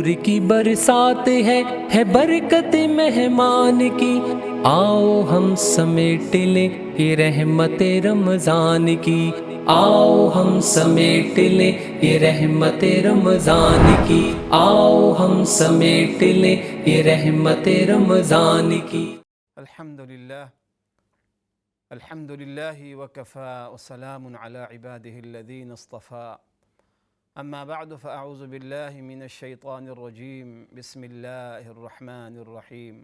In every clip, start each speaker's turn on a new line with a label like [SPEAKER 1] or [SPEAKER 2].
[SPEAKER 1] نور کی برسات ہے برکت مہمان کی، آؤ ہم سمیٹ لیں یہ رحمت رمضان کی، آؤ ہم سمیٹ لیں یہ رحمت رمضان کی، آؤ ہم سمیٹ لیں یہ رحمت رمضان کی۔
[SPEAKER 2] الحمد لله وكفى وسلام على عباده الذين اصطفى. أما بعد فأعوذ بالله من الشيطان الرجيم. بسم الله الرحمن الرحيم.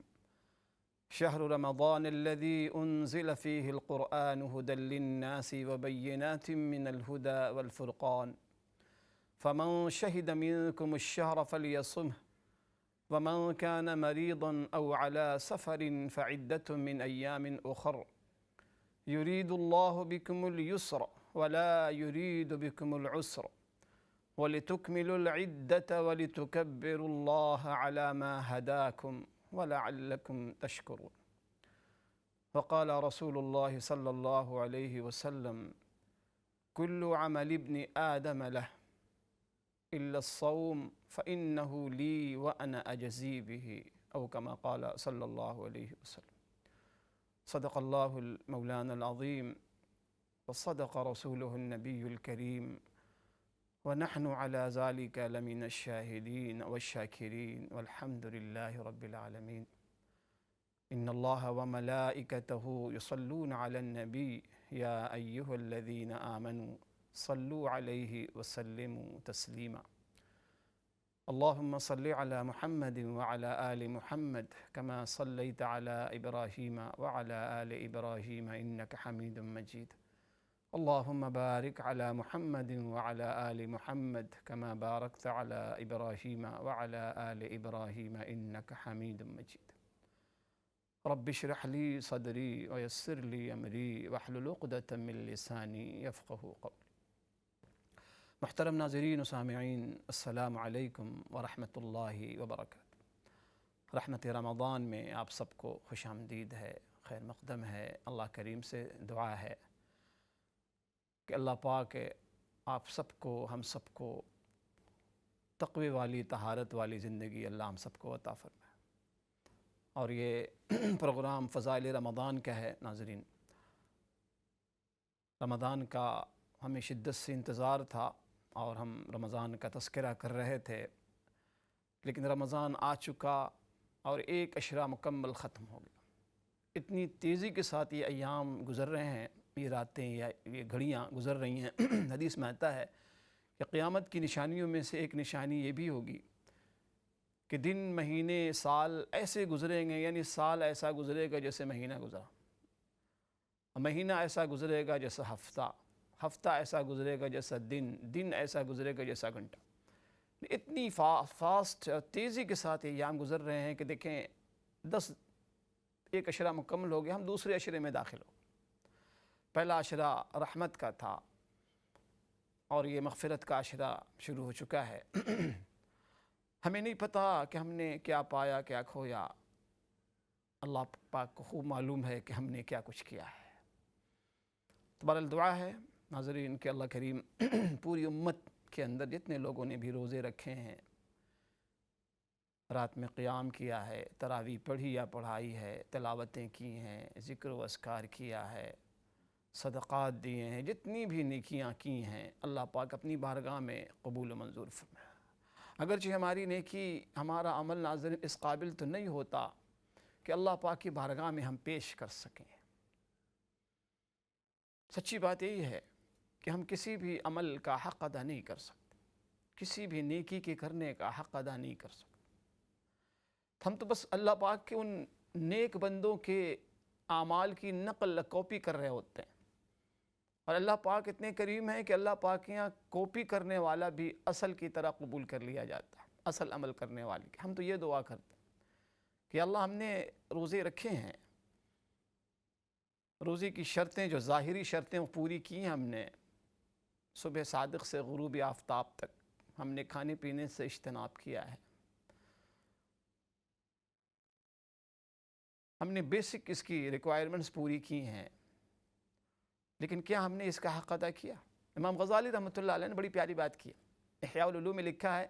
[SPEAKER 2] شهر رمضان الذي أنزل فيه القرآن هدى للناس وبينات من الهدى والفرقان، فمن شهد منكم الشهر فليصمه، ومن كان مريضا أو على سفر فعدة من أيام أخر، يريد الله بكم اليسر ولا يريد بكم العسر، ولتكملوا العدة ولتكبروا الله على ما هداكم ولعلكم تشكرون. وقال رسول الله صلى الله عليه وسلم: كل عمل ابن آدم له إلا الصوم فإنه لي وأنا أجزي به، أو كما قال صلى الله عليه وسلم. صدق الله المولانا العظيم وصدق رسوله النبي الكريم، ونحن على ذلك لمن الشاهدين والشاكرين، والحمد لله رب العالمين. إن الله وملائكته يصلون على النبي يا أيها الذين آمنوا صلوا عليه وسلموا تسليما. اللهم صل على محمد وعلى آل محمد كما صليت على إبراهيم وعلى آل إبراهيم إنك حميد مجيد. اللهم بارك على محمد وعلى آل محمد كما باركت على إبراهيم وعلى آل إبراهيم إنك حميد مجيد. رب اشرح لي صدري ويسر لي أمري واحلل عقدة من لساني يفقهوا قولي. محترم ناظرین و سامعین، السلام علیکم ورحمۃ اللہ وبرکاتہ۔ رحمت رمضان میں آپ سب کو خوش آمدید ہے، خیر مقدم ہے۔ اللہ کریم سے دعا ہے کہ اللہ پاک آپ سب کو، ہم سب کو تقوی والی، طہارت والی زندگی اللہ ہم سب کو عطا فرمائے۔ اور یہ پروگرام فضائل رمضان کا ہے۔ ناظرین، رمضان کا ہمیں شدت سے انتظار تھا اور ہم رمضان کا تذکرہ کر رہے تھے، لیکن رمضان آ چکا اور ایک عشرہ مکمل ختم ہو گیا۔ اتنی تیزی کے ساتھ یہ ایام گزر رہے ہیں، یہ راتیں یا یہ گھڑیاں گزر رہی ہیں۔ حدیث میں آتا ہے کہ قیامت کی نشانیوں میں سے ایک نشانی یہ بھی ہوگی کہ دن، مہینے، سال ایسے گزریں گے، یعنی سال ایسا گزرے گا جیسے مہینہ گزرا، مہینہ ایسا گزرے گا جیسا ہفتہ، ہفتہ ایسا گزرے گا جیسا دن، دن ایسا گزرے گا جیسا گھنٹہ۔ اتنی فاسٹ تیزی کے ساتھ یہ ایام گزر رہے ہیں کہ دیکھیں، ایک عشرہ مکمل ہو گیا، ہم دوسرے عشرے میں داخل ہو۔ پہلا عشرہ رحمت کا تھا اور یہ مغفرت کا عشرہ شروع ہو چکا ہے۔ ہمیں نہیں پتہ کہ ہم نے کیا پایا، کیا کھویا۔ اللہ پاک کو خوب معلوم ہے کہ ہم نے کیا کچھ کیا ہے۔ تو بہرحال دعا ہے ناظرین کہ اللہ کریم پوری امت کے اندر جتنے لوگوں نے بھی روزے رکھے ہیں، رات میں قیام کیا ہے، تراویح پڑھی یا پڑھائی ہے، تلاوتیں کی ہیں، ذکر و اذکار کیا ہے، صدقات دیے ہیں، جتنی بھی نیکیاں کی ہیں، اللہ پاک اپنی بارگاہ میں قبول و منظور فرمائے۔ اگرچہ ہماری نیکی، ہمارا عمل ناظرین اس قابل تو نہیں ہوتا کہ اللہ پاک کی بارگاہ میں ہم پیش کر سکیں۔ سچی بات یہی ہے کہ ہم کسی بھی عمل کا حق ادا نہیں کر سکتے، کسی بھی نیکی کے کرنے کا حق ادا نہیں کر سکتے۔ ہم تو بس اللہ پاک کے ان نیک بندوں کے اعمال کی نقل کاپی کر رہے ہوتے ہیں، اور اللہ پاک اتنے کریم ہیں کہ اللہ پاک کے یہاں کاپی کرنے والا بھی اصل کی طرح قبول کر لیا جاتا ہے، اصل عمل کرنے والے کی۔ ہم تو یہ دعا کرتے ہیں کہ اللہ، ہم نے روزے رکھے ہیں، روزے کی شرطیں جو ظاہری شرطیں وہ پوری کی ہیں ہم نے، صبح صادق سے غروب آفتاب تک ہم نے کھانے پینے سے اجتناب کیا ہے، ہم نے بیسک اس کی ریکوائرمنٹس پوری کی ہیں، لیکن کیا ہم نے اس کا حق ادا کیا؟ امام غزالی رحمۃ اللہ علیہ نے بڑی پیاری بات کی ہے۔ احیاء العلوم میں لکھا ہے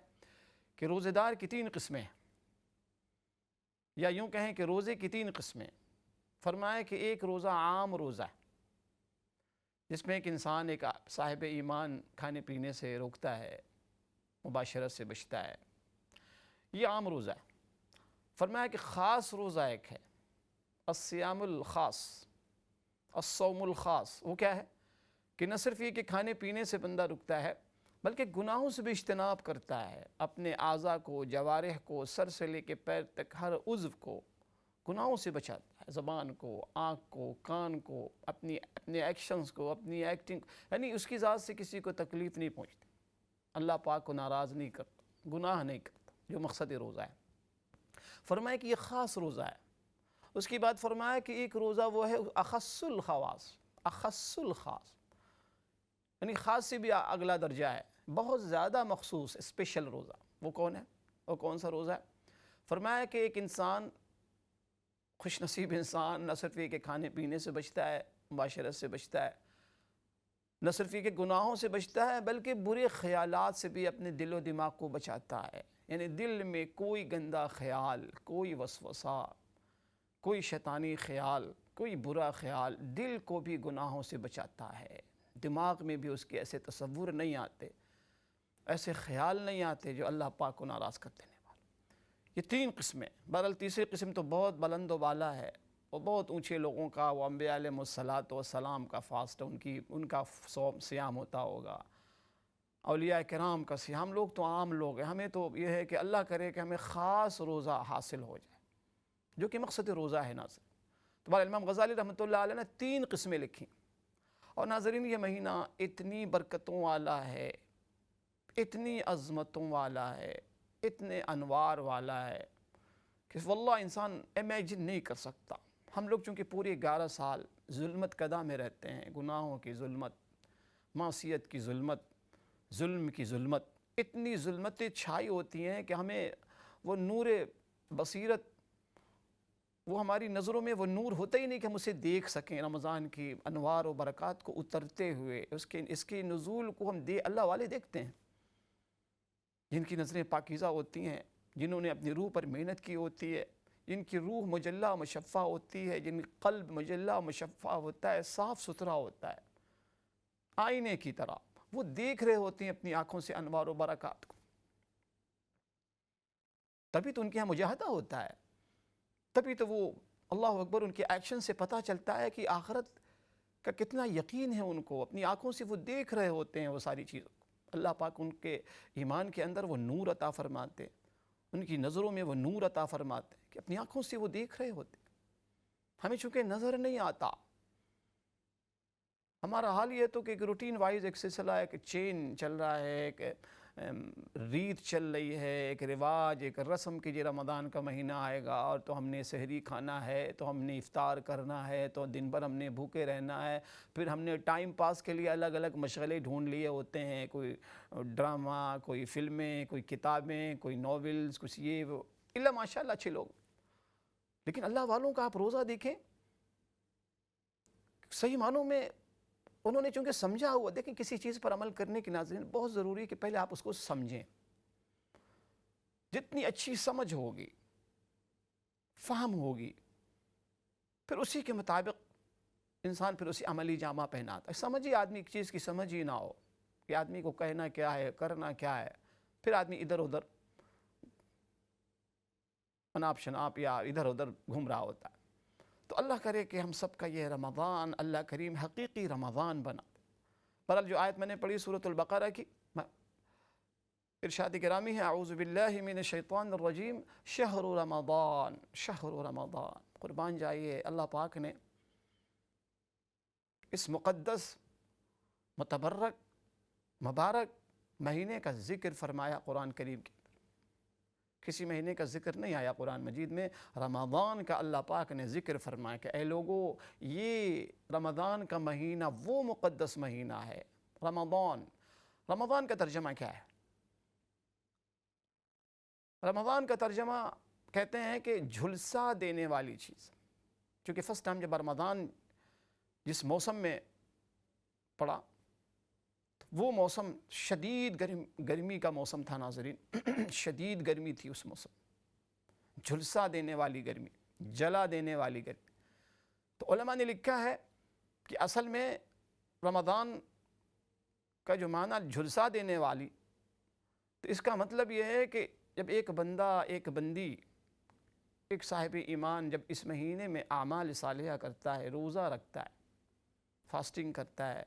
[SPEAKER 2] کہ روزے دار کی 3 قسمیں ہیں، یا یوں کہیں کہ روزے کی 3 قسمیں۔ فرمایا کہ ایک روزہ عام روزہ ہے، جس میں ایک انسان، ایک صاحب ایمان کھانے پینے سے روکتا ہے، مباشرت سے بچتا ہے، یہ عام روزہ ہے۔ فرمایا کہ خاص روزہ ایک ہے، الصیام الخاص، الصوم الخاص۔ وہ کیا ہے کہ نہ صرف یہ کہ کھانے پینے سے بندہ رکتا ہے، بلکہ گناہوں سے بھی اجتناب کرتا ہے، اپنے اعضاء کو، جوارح کو، سر سے لے کے پیر تک ہر عضو کو گناہوں سے بچاتا ہے، زبان کو، آنکھ کو، کان کو، اپنے ایکشنز کو، اپنی ایکٹنگ، یعنی اس کی ذات سے کسی کو تکلیف نہیں پہنچتی، اللہ پاک کو ناراض نہیں کرتا، گناہ نہیں کرتا، جو مقصد روزہ ہے۔ فرمایا کہ یہ خاص روزہ ہے۔ اس کی بعد فرمایا کہ ایک روزہ وہ ہے اخص الخواص، اخص الخاص، یعنی خاص سے بھی اگلا درجہ ہے، بہت زیادہ مخصوص اسپیشل روزہ۔ وہ کون ہے؟ وہ کون سا روزہ ہے؟ فرمایا کہ ایک انسان، خوش نصیب انسان، نہ صرف یہ کہ کھانے پینے سے بچتا ہے، مباشرت سے بچتا ہے، نہ صرف یہ کہ گناہوں سے بچتا ہے، بلکہ برے خیالات سے بھی اپنے دل و دماغ کو بچاتا ہے، یعنی دل میں کوئی گندا خیال، کوئی وسوسہ، کوئی شیطانی خیال، کوئی برا خیال، دل کو بھی گناہوں سے بچاتا ہے، دماغ میں بھی اس کے ایسے تصور نہیں آتے، ایسے خیال نہیں آتے جو اللہ پاک کو ناراض کر دینے والے۔ یہ 3 قسمیں۔ بہرحال تیسری قسم تو بہت بلند و بالا ہے، وہ بہت اونچے لوگوں کا، وہ انبیاء علیہ السلام کا فاسٹ، ان کا صیام ہوتا ہوگا، اولیاء کرام کا صیام۔ ہم لوگ تو عام لوگ ہیں، ہمیں تو یہ ہے کہ اللہ کرے کہ ہمیں خاص روزہ حاصل ہو جائے، جو کہ مقصد روزہ ہے ناظرین۔ تو بہرحال امام غزالی رحمۃ اللہ علیہ نے 3 قسمیں لکھی، اور ناظرین یہ مہینہ اتنی برکتوں والا ہے، اتنی عظمتوں والا ہے، اتنے انوار والا ہے کہ واللہ انسان امیجن نہیں کر سکتا۔ ہم لوگ چونکہ پورے 11 سال ظلمت قدا میں رہتے ہیں، گناہوں کی ظلمت، معصیت کی ظلمت، ظلم کی ظلمت، اتنی ظلمتیں چھائی ہوتی ہیں کہ ہمیں وہ نور بصیرت، وہ ہماری نظروں میں وہ نور ہوتا ہی نہیں کہ ہم اسے دیکھ سکیں، رمضان کی انوار و برکات کو اترتے ہوئے، اس کے نزول کو ہم اللہ والے دیکھتے ہیں، جن کی نظریں پاکیزہ ہوتی ہیں، جنہوں نے اپنی روح پر محنت کی ہوتی ہے، جن کی روح مجلہ و مشفع ہوتی ہے، جن کا قلب مجلہ و مشفع ہوتا ہے، صاف ستھرا ہوتا ہے، آئینے کی طرح وہ دیکھ رہے ہوتے ہیں اپنی آنکھوں سے انوار و برکات کو، تبھی تو ان کے یہاں مجاہدہ ہوتا ہے، تبھی تو وہ اللہ اکبر، ان کے ایکشن سے پتہ چلتا ہے کہ آخرت کا کتنا یقین ہے ان کو، اپنی آنکھوں سے وہ دیکھ رہے ہوتے ہیں وہ ساری چیزوں کو۔ اللہ پاک ان کے ایمان کے اندر وہ نور عطا فرماتے، ان کی نظروں میں وہ نور عطا فرماتے کہ اپنی آنکھوں سے وہ دیکھ رہے ہوتے۔ ہمیں چونکہ نظر نہیں آتا، ہمارا حال یہ تو کہ ایک روٹین وائز ایک سلسلہ، ایک چین چل رہا ہے، ایک ریت چل رہی ہے، ایک رواج، ایک رسم کہ یہ رمضان کا مہینہ آئے گا اور تو ہم نے سحری کھانا ہے، تو ہم نے افطار کرنا ہے، تو دن بھر ہم نے بھوکے رہنا ہے، پھر ہم نے ٹائم پاس کے لیے الگ الگ مشغلے ڈھونڈ لیے ہوتے ہیں، کوئی ڈرامہ، کوئی فلمیں، کوئی کتابیں، کوئی ناولز، کچھ یہ وہ، اللہ ماشاءاللہ اچھے لوگ۔ لیکن اللہ والوں کا آپ روزہ دیکھیں، صحیح معنوں میں انہوں نے چونکہ سمجھا ہوا، دیکھیں کسی چیز پر عمل کرنے کی ناظرین بہت ضروری ہے کہ پہلے آپ اس کو سمجھیں، جتنی اچھی سمجھ ہوگی، فہم ہوگی، پھر اسی کے مطابق انسان پھر اسی عملی جامہ پہناتا ہے۔ سمجھی آدمی ایک چیز کی سمجھ ہی نہ ہو کہ آدمی کو کہنا کیا ہے، کرنا کیا ہے، پھر آدمی ادھر ادھر اناپ شناپ یا ادھر ادھر گھوم رہا ہوتا ہے۔ تو اللہ کرے کہ ہم سب کا یہ رمضان اللہ کریم حقیقی رمضان بنا دے۔ بہرحال جو آیت میں نے پڑھی سورۃ البقرہ کی، ارشاد گرامی ہے، اعوذ باللہ من الشیطان الرجیم، شہر رمضان، شہر رمضان، قربان جائیے اللہ پاک نے اس مقدس، متبرک، مبارک مہینے کا ذکر فرمایا قرآن کریم کی۔ کسی مہینے کا ذکر نہیں آیا قرآن مجید میں، رمضان کا اللہ پاک نے ذکر فرمایا کہ اے لوگو، یہ رمضان کا مہینہ وہ مقدس مہینہ ہے۔ رمضان کا ترجمہ کیا ہے؟ رمضان کا ترجمہ کہتے ہیں کہ جھلسا دینے والی چیز، چونکہ فرسٹ ٹائم جب رمضان جس موسم میں پڑا وہ موسم شدید گرمی کا موسم تھا ناظرین، شدید گرمی تھی اس موسم، جھلسا دینے والی گرمی، جلا دینے والی گرمی۔ تو علماء نے لکھا ہے کہ اصل میں رمضان کا جو معنی جھلسا دینے والی، تو اس کا مطلب یہ ہے کہ جب ایک بندہ، ایک بندی، ایک صاحب ایمان جب اس مہینے میں اعمال صالحہ کرتا ہے، روزہ رکھتا ہے، فاسٹنگ کرتا ہے،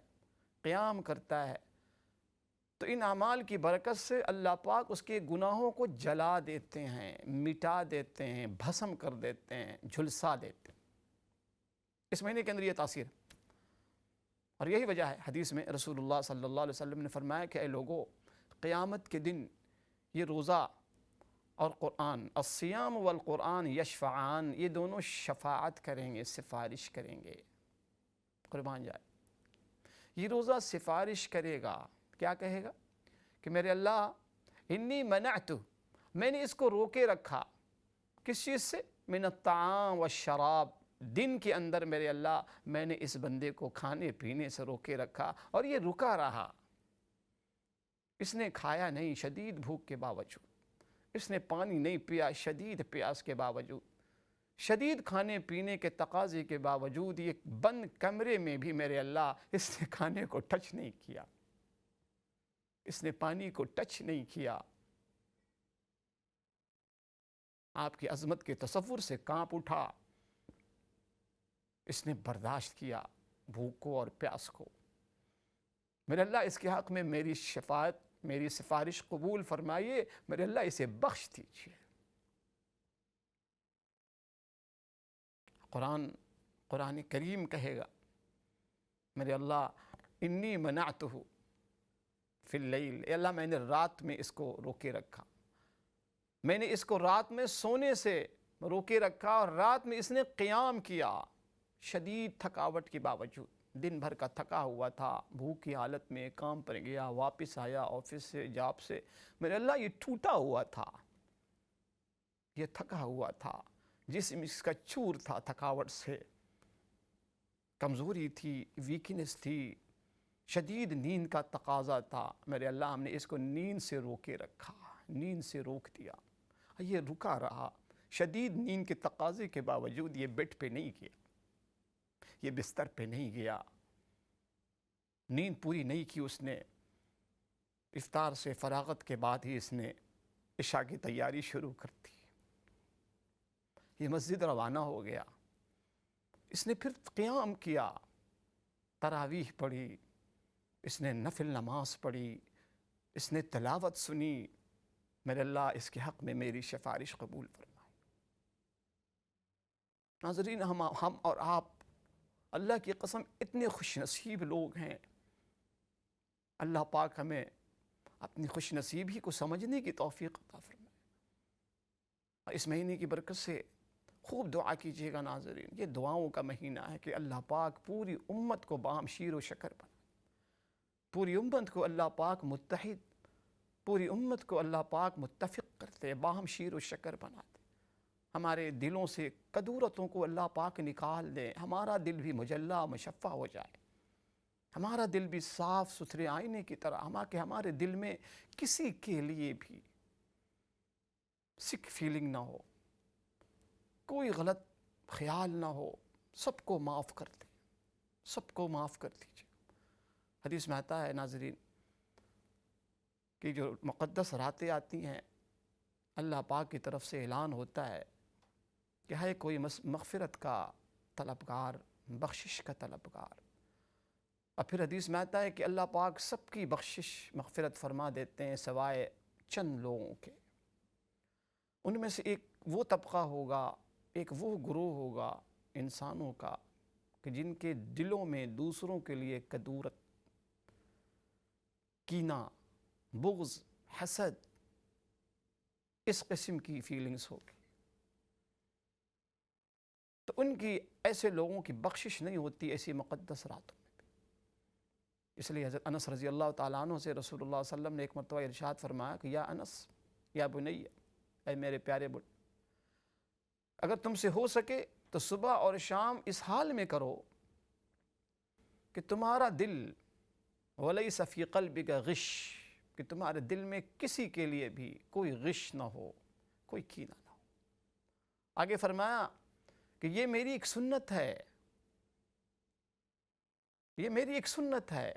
[SPEAKER 2] قیام کرتا ہے، تو ان اعمال کی برکت سے اللہ پاک اس کے گناہوں کو جلا دیتے ہیں، مٹا دیتے ہیں، بھسم کر دیتے ہیں، جھلسا دیتے ہیں۔ اس مہینے کے اندر یہ تاثیر ہے، اور یہی وجہ ہے حدیث میں رسول اللہ صلی اللہ علیہ وسلم نے فرمایا کہ اے لوگو، قیامت کے دن یہ روزہ اور قرآن، الصیام والقرآن یشفعان، یہ دونوں شفاعت کریں گے، سفارش کریں گے۔ قربان جائے، یہ روزہ سفارش کرے گا، کیا کہے گا کہ میرے اللہ انی منعت، میں نے اس کو روکے رکھا، کس چیز سے؟ من الطعام والشراب، دن کے اندر میرے اللہ میں نے اس بندے کو کھانے پینے سے روکے رکھا، اور یہ رکا رہا، اس نے کھایا نہیں شدید بھوک کے باوجود، اس نے پانی نہیں پیا شدید پیاس کے باوجود، شدید کھانے پینے کے تقاضے کے باوجود، یہ بند کمرے میں بھی میرے اللہ اس نے کھانے کو ٹچ نہیں کیا، اس نے پانی کو ٹچ نہیں کیا۔ آپ کی عظمت کے تصور سے کانپ اٹھا، اس نے برداشت کیا بھوک کو اور پیاس کو۔ میرے اللہ اس کے حق میں میری شفاعت، میری سفارش قبول فرمائیے، میرے اللہ اسے بخش دیجیے۔ قرآن کریم کہے گا میرے اللہ انی منعتہ فی اللیل، اے اللہ میں نے رات میں اس کو روکے رکھا، میں نے اس کو رات میں سونے سے روکے رکھا، اور رات میں اس نے قیام کیا شدید تھکاوٹ کے باوجود، دن بھر کا تھکا ہوا تھا، بھوک کی حالت میں کام پر گیا، واپس آیا آفس سے، جاب سے، میرے اللہ یہ ٹوٹا ہوا تھا، یہ تھکا ہوا تھا، جسم اس کا چور تھا تھکاوٹ سے، کمزوری تھی، ویکنس تھی، شدید نیند کا تقاضا تھا، میرے اللہ ہم نے اس کو نیند سے روکے رکھا، نیند سے روک دیا، یہ رکا رہا، شدید نیند کے تقاضے کے باوجود یہ بیڈ پہ نہیں گیا، یہ بستر پہ نہیں گیا، نیند پوری نہیں کی اس نے، افطار سے فراغت کے بعد ہی اس نے عشاء کی تیاری شروع کر دی، یہ مسجد روانہ ہو گیا، اس نے پھر قیام کیا، تراویح پڑھی، اس نے نفل نماز پڑھی، اس نے تلاوت سنی، میرے اللہ اس کے حق میں میری سفارش قبول فرمائے۔ ناظرین، ہم اور آپ اللہ کی قسم اتنے خوش نصیب لوگ ہیں، اللہ پاک ہمیں اپنی خوش نصیبی کو سمجھنے کی توفیق عطا فرمائے، اور اس مہینے کی برکت سے خوب دعا کیجیے گا ناظرین۔ یہ دعاؤں کا مہینہ ہے کہ اللہ پاک پوری امت کو باہم شیر و شکر بنائے، پوری امت کو اللہ پاک متحد، پوری امت کو اللہ پاک متفق کرتے، باہم شیر و شکر بناتے، ہمارے دلوں سے کدورتوں کو اللہ پاک نکال دے، ہمارا دل بھی مجلہ مشفع ہو جائے، ہمارا دل بھی صاف ستھرے آئینے کی طرح، کہ ہمارے دل میں کسی کے لیے بھی سک فیلنگ نہ ہو، کوئی غلط خیال نہ ہو، سب کو معاف کر دیں، سب کو معاف کر دیجیے۔ حدیث میں آتا ہے ناظرین کہ جو مقدس راتیں آتی ہیں، اللہ پاک کی طرف سے اعلان ہوتا ہے کہ ہے کوئی مغفرت کا طلبگار، بخشش کا طلبگار، اور پھر حدیث میں آتا ہے کہ اللہ پاک سب کی بخشش مغفرت فرما دیتے ہیں سوائے چند لوگوں کے۔ ان میں سے ایک وہ طبقہ ہوگا، ایک وہ گروہ ہوگا انسانوں کا کہ جن کے دلوں میں دوسروں کے لیے کدورت، کینہ، بغض، حسد، اس قسم کی فیلنگز ہوگی، تو ان کی ایسے لوگوں کی بخشش نہیں ہوتی ایسی مقدس راتوں میں بھی۔ اس لیے حضرت انس رضی اللہ تعالیٰ عنہ سے رسول اللہ صلی اللہ علیہ وسلم نے ایک مرتبہ ارشاد فرمایا کہ یا انس، یا بنی، اے میرے پیارے بڑے، اگر تم سے ہو سکے تو صبح اور شام اس حال میں کرو کہ تمہارا دل وَلَيْسَ فِي قَلْبِكَ غِشٌ، کہ تمہارے دل میں کسی کے لیے بھی کوئی غش نہ ہو، کوئی کینہ نہ ہو۔ آگے فرمایا کہ یہ میری ایک سنت ہے، یہ میری ایک سنت ہے۔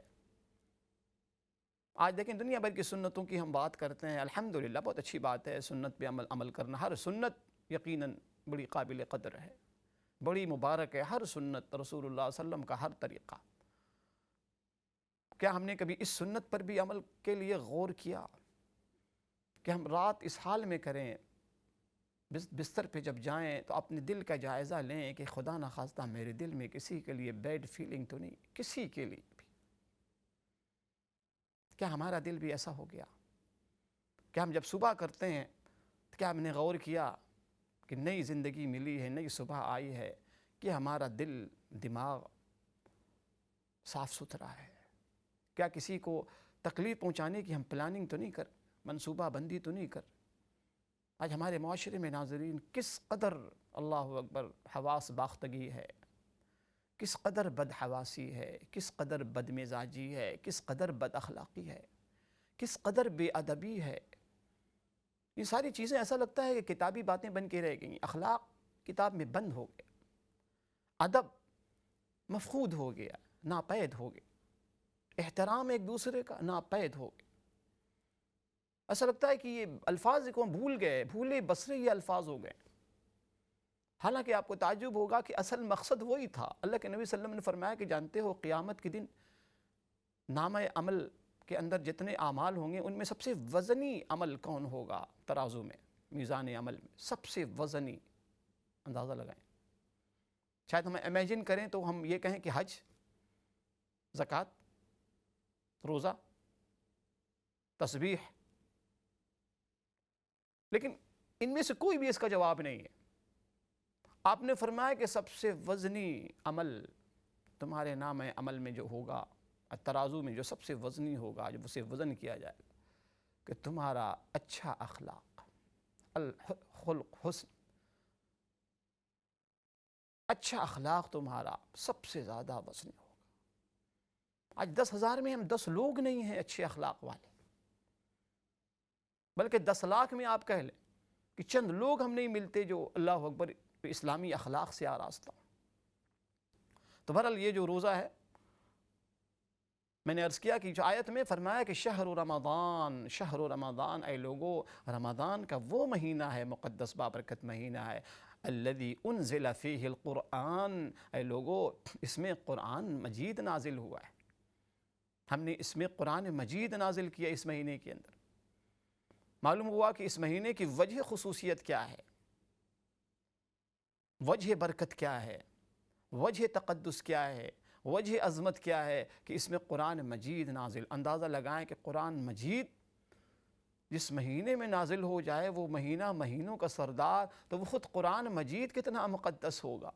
[SPEAKER 2] آج دیکھیں دنیا بھر کی سنتوں کی ہم بات کرتے ہیں، الحمدللہ بہت اچھی بات ہے سنت پہ عمل کرنا۔ ہر سنت یقیناً بڑی قابل قدر ہے، بڑی مبارک ہے ہر سنت، رسول اللہ صلی اللہ علیہ وسلم کا ہر طریقہ۔ کیا ہم نے کبھی اس سنت پر بھی عمل کے لیے غور کیا کہ ہم رات اس حال میں کریں، بستر پہ جب جائیں تو اپنے دل کا جائزہ لیں کہ خدا نخواستہ میرے دل میں کسی کے لیے بیڈ فیلنگ تو نہیں، کسی کے لیے بھی۔ کیا ہمارا دل بھی ایسا ہو گیا؟ کیا ہم جب صبح کرتے ہیں تو کیا ہم نے غور کیا کہ نئی زندگی ملی ہے، نئی صبح آئی ہے، کہ ہمارا دل دماغ صاف ستھرا ہے؟ کیا کسی کو تکلیف پہنچانے کی ہم پلاننگ تو نہیں کر، منصوبہ بندی تو نہیں کر؟ آج ہمارے معاشرے میں ناظرین کس قدر اللہ اکبر حواس باختگی ہے، کس قدر بدحواسی ہے، کس قدر بدمزاجی ہے، کس قدر بد اخلاقی ہے، کس قدر بے ادبی ہے۔ یہ ساری چیزیں ایسا لگتا ہے کہ کتابی باتیں بن کے رہ گئیں، اخلاق کتاب میں بند ہو گئے، ادب مفقود ہو گیا، ناپید ہو گیا، احترام ایک دوسرے کا ناپید ہو گیا۔ ایسا لگتا ہے کہ یہ الفاظ کو بھول گئے، بھولے بسرے یہ الفاظ ہو گئے۔ حالانکہ آپ کو تعجب ہوگا کہ اصل مقصد وہی تھا۔ اللہ کے نبی صلی اللہ علیہ وسلم نے فرمایا کہ جانتے ہو قیامت کے دن نامہ عمل کے اندر جتنے اعمال ہوں گے ان میں سب سے وزنی عمل کون ہوگا؟ ترازو میں، میزان عمل میں سب سے وزنی، اندازہ لگائیں۔ شاید ہم امیجن کریں تو ہم یہ کہیں کہ حج، زکوٰۃ، روزہ، تسبیح، لیکن ان میں سے کوئی بھی اس کا جواب نہیں ہے۔ آپ نے فرمایا کہ سب سے وزنی عمل تمہارے نام عمل میں جو ہوگا، ترازو میں جو سب سے وزنی ہوگا، جب اسے وزن کیا جائے گا، کہ تمہارا اچھا اخلاق، الخلق حسن، اچھا اخلاق تمہارا سب سے زیادہ وزنی ہوگا۔ آج 10,000 میں ہم 10 لوگ نہیں ہیں اچھے اخلاق والے، بلکہ 10 لاکھ میں آپ کہہ لیں کہ چند لوگ ہم نہیں ملتے جو اللہ اکبر اسلامی اخلاق سے آراستہ ہوں۔ تو بہرحال یہ جو روزہ ہے، میں نے عرض کیا کہ جو آیت میں فرمایا کہ شہر رمضان، اے لوگو رمضان کا وہ مہینہ ہے، مقدس بابرکت مہینہ ہے، الذی انزل فیہ القرآن، اے لوگو اس میں قرآن مجید نازل ہوا ہے۔ ہم نے اس میں قرآن مجید نازل کیا اس مہینے کے اندر۔ معلوم ہوا کہ اس مہینے کی وجہ خصوصیت کیا ہے، وجہ برکت کیا ہے، وجہ تقدس کیا ہے، وجہ عظمت کیا ہے کہ اس میں قرآن مجید نازل۔ اندازہ لگائیں کہ قرآن مجید جس مہینے میں نازل ہو جائے، وہ مہینہ مہینوں کا سردار، تو وہ خود قرآن مجید کتنا مقدس ہوگا۔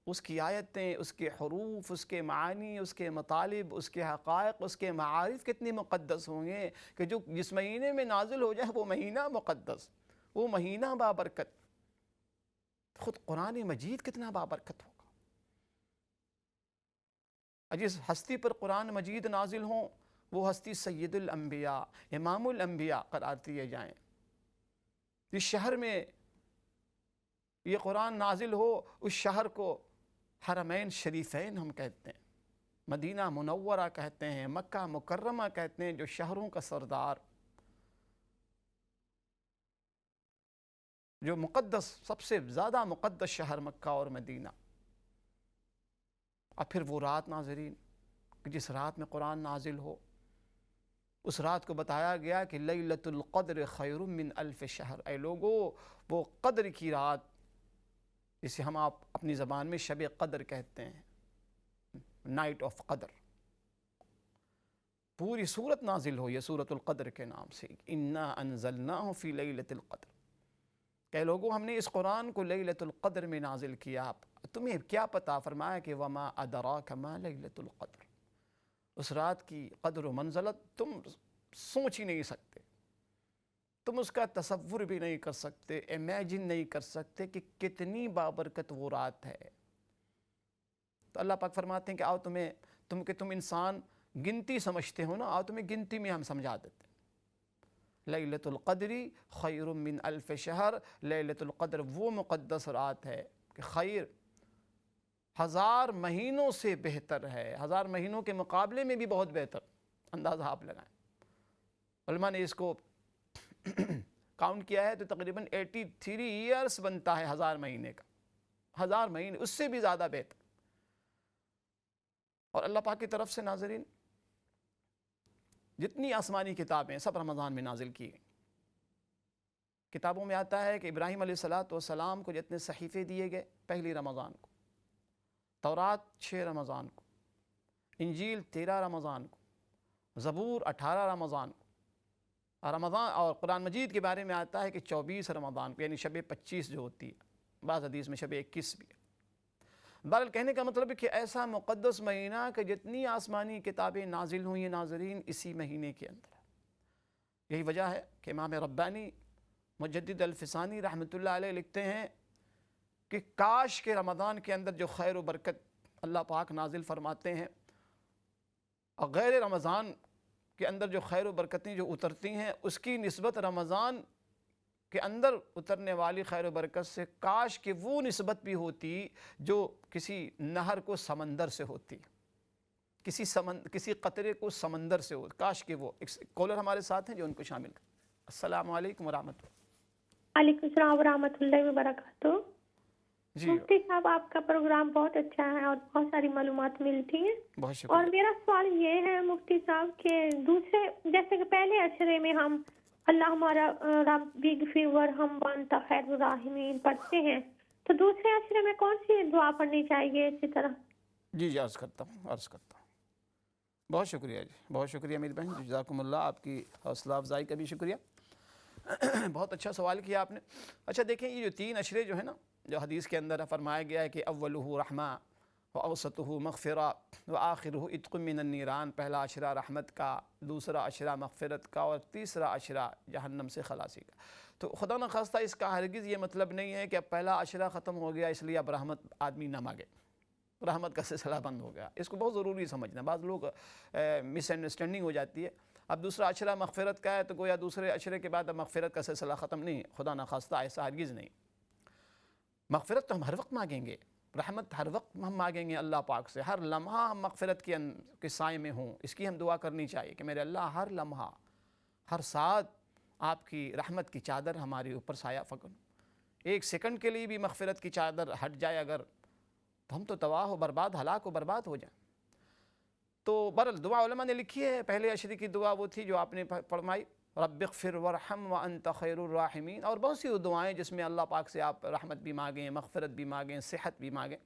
[SPEAKER 2] اس کی آیتیں، اس کے حروف، اس کے معانی، اس کے مطالب، اس کے حقائق، اس کے معارف کتنے مقدس ہوں گے کہ جو جس مہینے میں نازل ہو جائے وہ مہینہ مقدس، وہ مہینہ بابرکت، خود قرآن مجید کتنا بابرکت ہوگا۔ جس ہستی پر قرآن مجید نازل ہوں وہ ہستی سید الانبیاء، امام الانبیاء قرار دیے جائیں۔ جس شہر میں یہ قرآن نازل ہو اس شہر کو حرمین شریفین ہم کہتے ہیں، مدینہ منورہ کہتے ہیں، مکہ مکرمہ کہتے ہیں، جو شہروں کا سردار، جو مقدس، سب سے زیادہ مقدس شہر مکہ اور مدینہ۔ اور پھر وہ رات ناظرین کہ جس رات میں قرآن نازل ہو، اس رات کو بتایا گیا کہ لیلۃ القدر خیر من الف شہر، اے لوگو وہ قدر کی رات جسے ہم آپ اپنی زبان میں شب قدر کہتے ہیں، نائٹ آف قدر، پوری سورت نازل ہو یہ سورۃ القدر کے نام سے، انا انزلناہ فی لیلۃ القدر، کہ لوگوں ہم نے اس قرآن کو لیلۃ القدر میں نازل کیا، تمہیں کیا پتا؟ فرمایا کہ وما ادراک ما لیلۃ القدر، اس رات کی قدر و منزلت تم سوچ ہی نہیں سکتے، تم اس کا تصور بھی نہیں کر سکتے، امیجن نہیں کر سکتے کہ کتنی بابرکت وہ رات ہے۔ تو اللہ پاک فرماتے ہیں کہ آؤ تم انسان گنتی سمجھتے ہو نا، آؤ تمہیں گنتی میں ہم سمجھا دیتے ہیں۔ لیلۃ القدر خیر من الف شہر، لیلۃ القدر وہ مقدس رات ہے کہ خیر 1000 مہینوں سے بہتر ہے، 1000 مہینوں کے مقابلے میں بھی بہت بہتر۔ اندازہ آپ لگائیں، علماء نے اس کو کاؤنٹ کیا ہے تو تقریباً 83 ایئرس بنتا ہے 1000 مہینے کا، 1000 مہینے اس سے بھی زیادہ بہتر۔ اور اللہ پاک کی طرف سے ناظرین جتنی آسمانی کتابیں سب رمضان میں نازل کی گئیں۔ کتابوں میں آتا ہے کہ ابراہیم علیہ السلام کو جتنے صحیفے دیے گئے پہلی رمضان کو، تورات 6 رمضان کو، انجیل 13 رمضان کو، زبور 18 رمضان کو، رمضان اور قرآن مجید کے بارے میں آتا ہے کہ 24 رمضان کو، یعنی شب 25 جو ہوتی ہے، بعض حدیث میں شب 21 بھی ہے۔ بہرحال کہنے کا مطلب ہے کہ ایسا مقدس مہینہ کہ جتنی آسمانی کتابیں نازل ہوئی ہیں ناظرین اسی مہینے کے اندر ہے۔ یہی وجہ ہے کہ امام ربانی مجدد الفسانی رحمۃ اللہ علیہ لکھتے ہیں کہ کاش کہ رمضان کے اندر جو خیر و برکت اللہ پاک نازل فرماتے ہیں اور غیر رمضان کے اندر جو خیر و برکتیں جو اترتی ہیں اس کی نسبت رمضان کے اندر اترنے والی خیر و برکت سے کاش کہ وہ نسبت بھی ہوتی جو کسی نہر کو سمندر سے ہوتی، کسی قطرے کو سمندر سے ہوتی، کاش کہ وہ۔ ایک کالر ہمارے ساتھ ہیں جو ان کو شامل کریں۔ السلام علیکم ورحمۃ اللہ۔
[SPEAKER 3] وعلیکم السلام ورحمۃ اللہ وبرکاتہ۔
[SPEAKER 2] جی
[SPEAKER 3] مفتی صاحب آپ کا پروگرام بہت اچھا ہے اور بہت ساری معلومات ملتی ہیں۔
[SPEAKER 2] بہت
[SPEAKER 3] اور
[SPEAKER 2] شکریہ۔
[SPEAKER 3] میرا سوال یہ ہے مفتی صاحب کہ دوسرے جیسے کہ پہلے اشرے میں ہم اللہ ہمارا رب اغفر ورحم وانت خیر الراحمین پڑھتے ہیں، تو دوسرے اشرے میں کون سی دعا پڑھنی چاہیے اسی طرح؟
[SPEAKER 2] جی عرض کرتا ہوں۔ بہت شکریہ جی، بہت شکریہ میری بہن، جزاکم اللہ، آپ کی حوصلہ افزائی کا بھی شکریہ۔ بہت اچھا سوال کیا آپ نے۔ اچھا دیکھیں یہ جو 3 اشرے جو ہیں نا، جو حدیث کے اندر فرمایا گیا ہے کہ اولہ رحمہ واوسطہ مغفرہ وآخرہ عتق من النیران، پہلا اشرہ رحمت کا، دوسرا اشرہ مغفرت کا، اور تیسرا اشرہ جہنم سے خلاصی کا۔ تو خدا نخواستہ اس کا ہرگز یہ مطلب نہیں ہے کہ اب پہلا اشرہ ختم ہو گیا اس لیے اب رحمت آدمی نہ مانگے، رحمت کا سلسلہ بند ہو گیا۔ اس کو بہت ضروری سمجھنا، بعض لوگ مس انڈرسٹینڈنگ ہو جاتی ہے۔ اب دوسرا اشرہ مغفرت کا ہے تو گویا دوسرے اشرے کے بعد اب مغفرت کا سلسلہ ختم نہیں، خدا نخواستہ ایسا ہرگز نہیں۔ مغفرت تو ہم ہر وقت مانگیں گے، رحمت ہر وقت ہم مانگیں گے اللہ پاک سے، ہر لمحہ ہم مغفرت کے سائے میں ہوں، اس کی ہم دعا کرنی چاہیے کہ میرے اللہ ہر لمحہ ہر ساتھ آپ کی رحمت کی چادر ہمارے اوپر سایہ فکن۔ 1 سیکنڈ کے لیے بھی مغفرت کی چادر ہٹ جائے اگر تو ہم تو تباہ و برباد، ہلاک و برباد ہو جائیں۔ تو بہرحال دعا علماء نے لکھی ہے، پہلے اشرے کی دعا وہ تھی جو آپ نے فرمائی، رب اغفر ورحم وانت خیر الراحمین، اور بہت سی دعائیں جس میں اللہ پاک سے آپ رحمت بھی مانگیں، مغفرت بھی مانگیں، صحت بھی مانگیں۔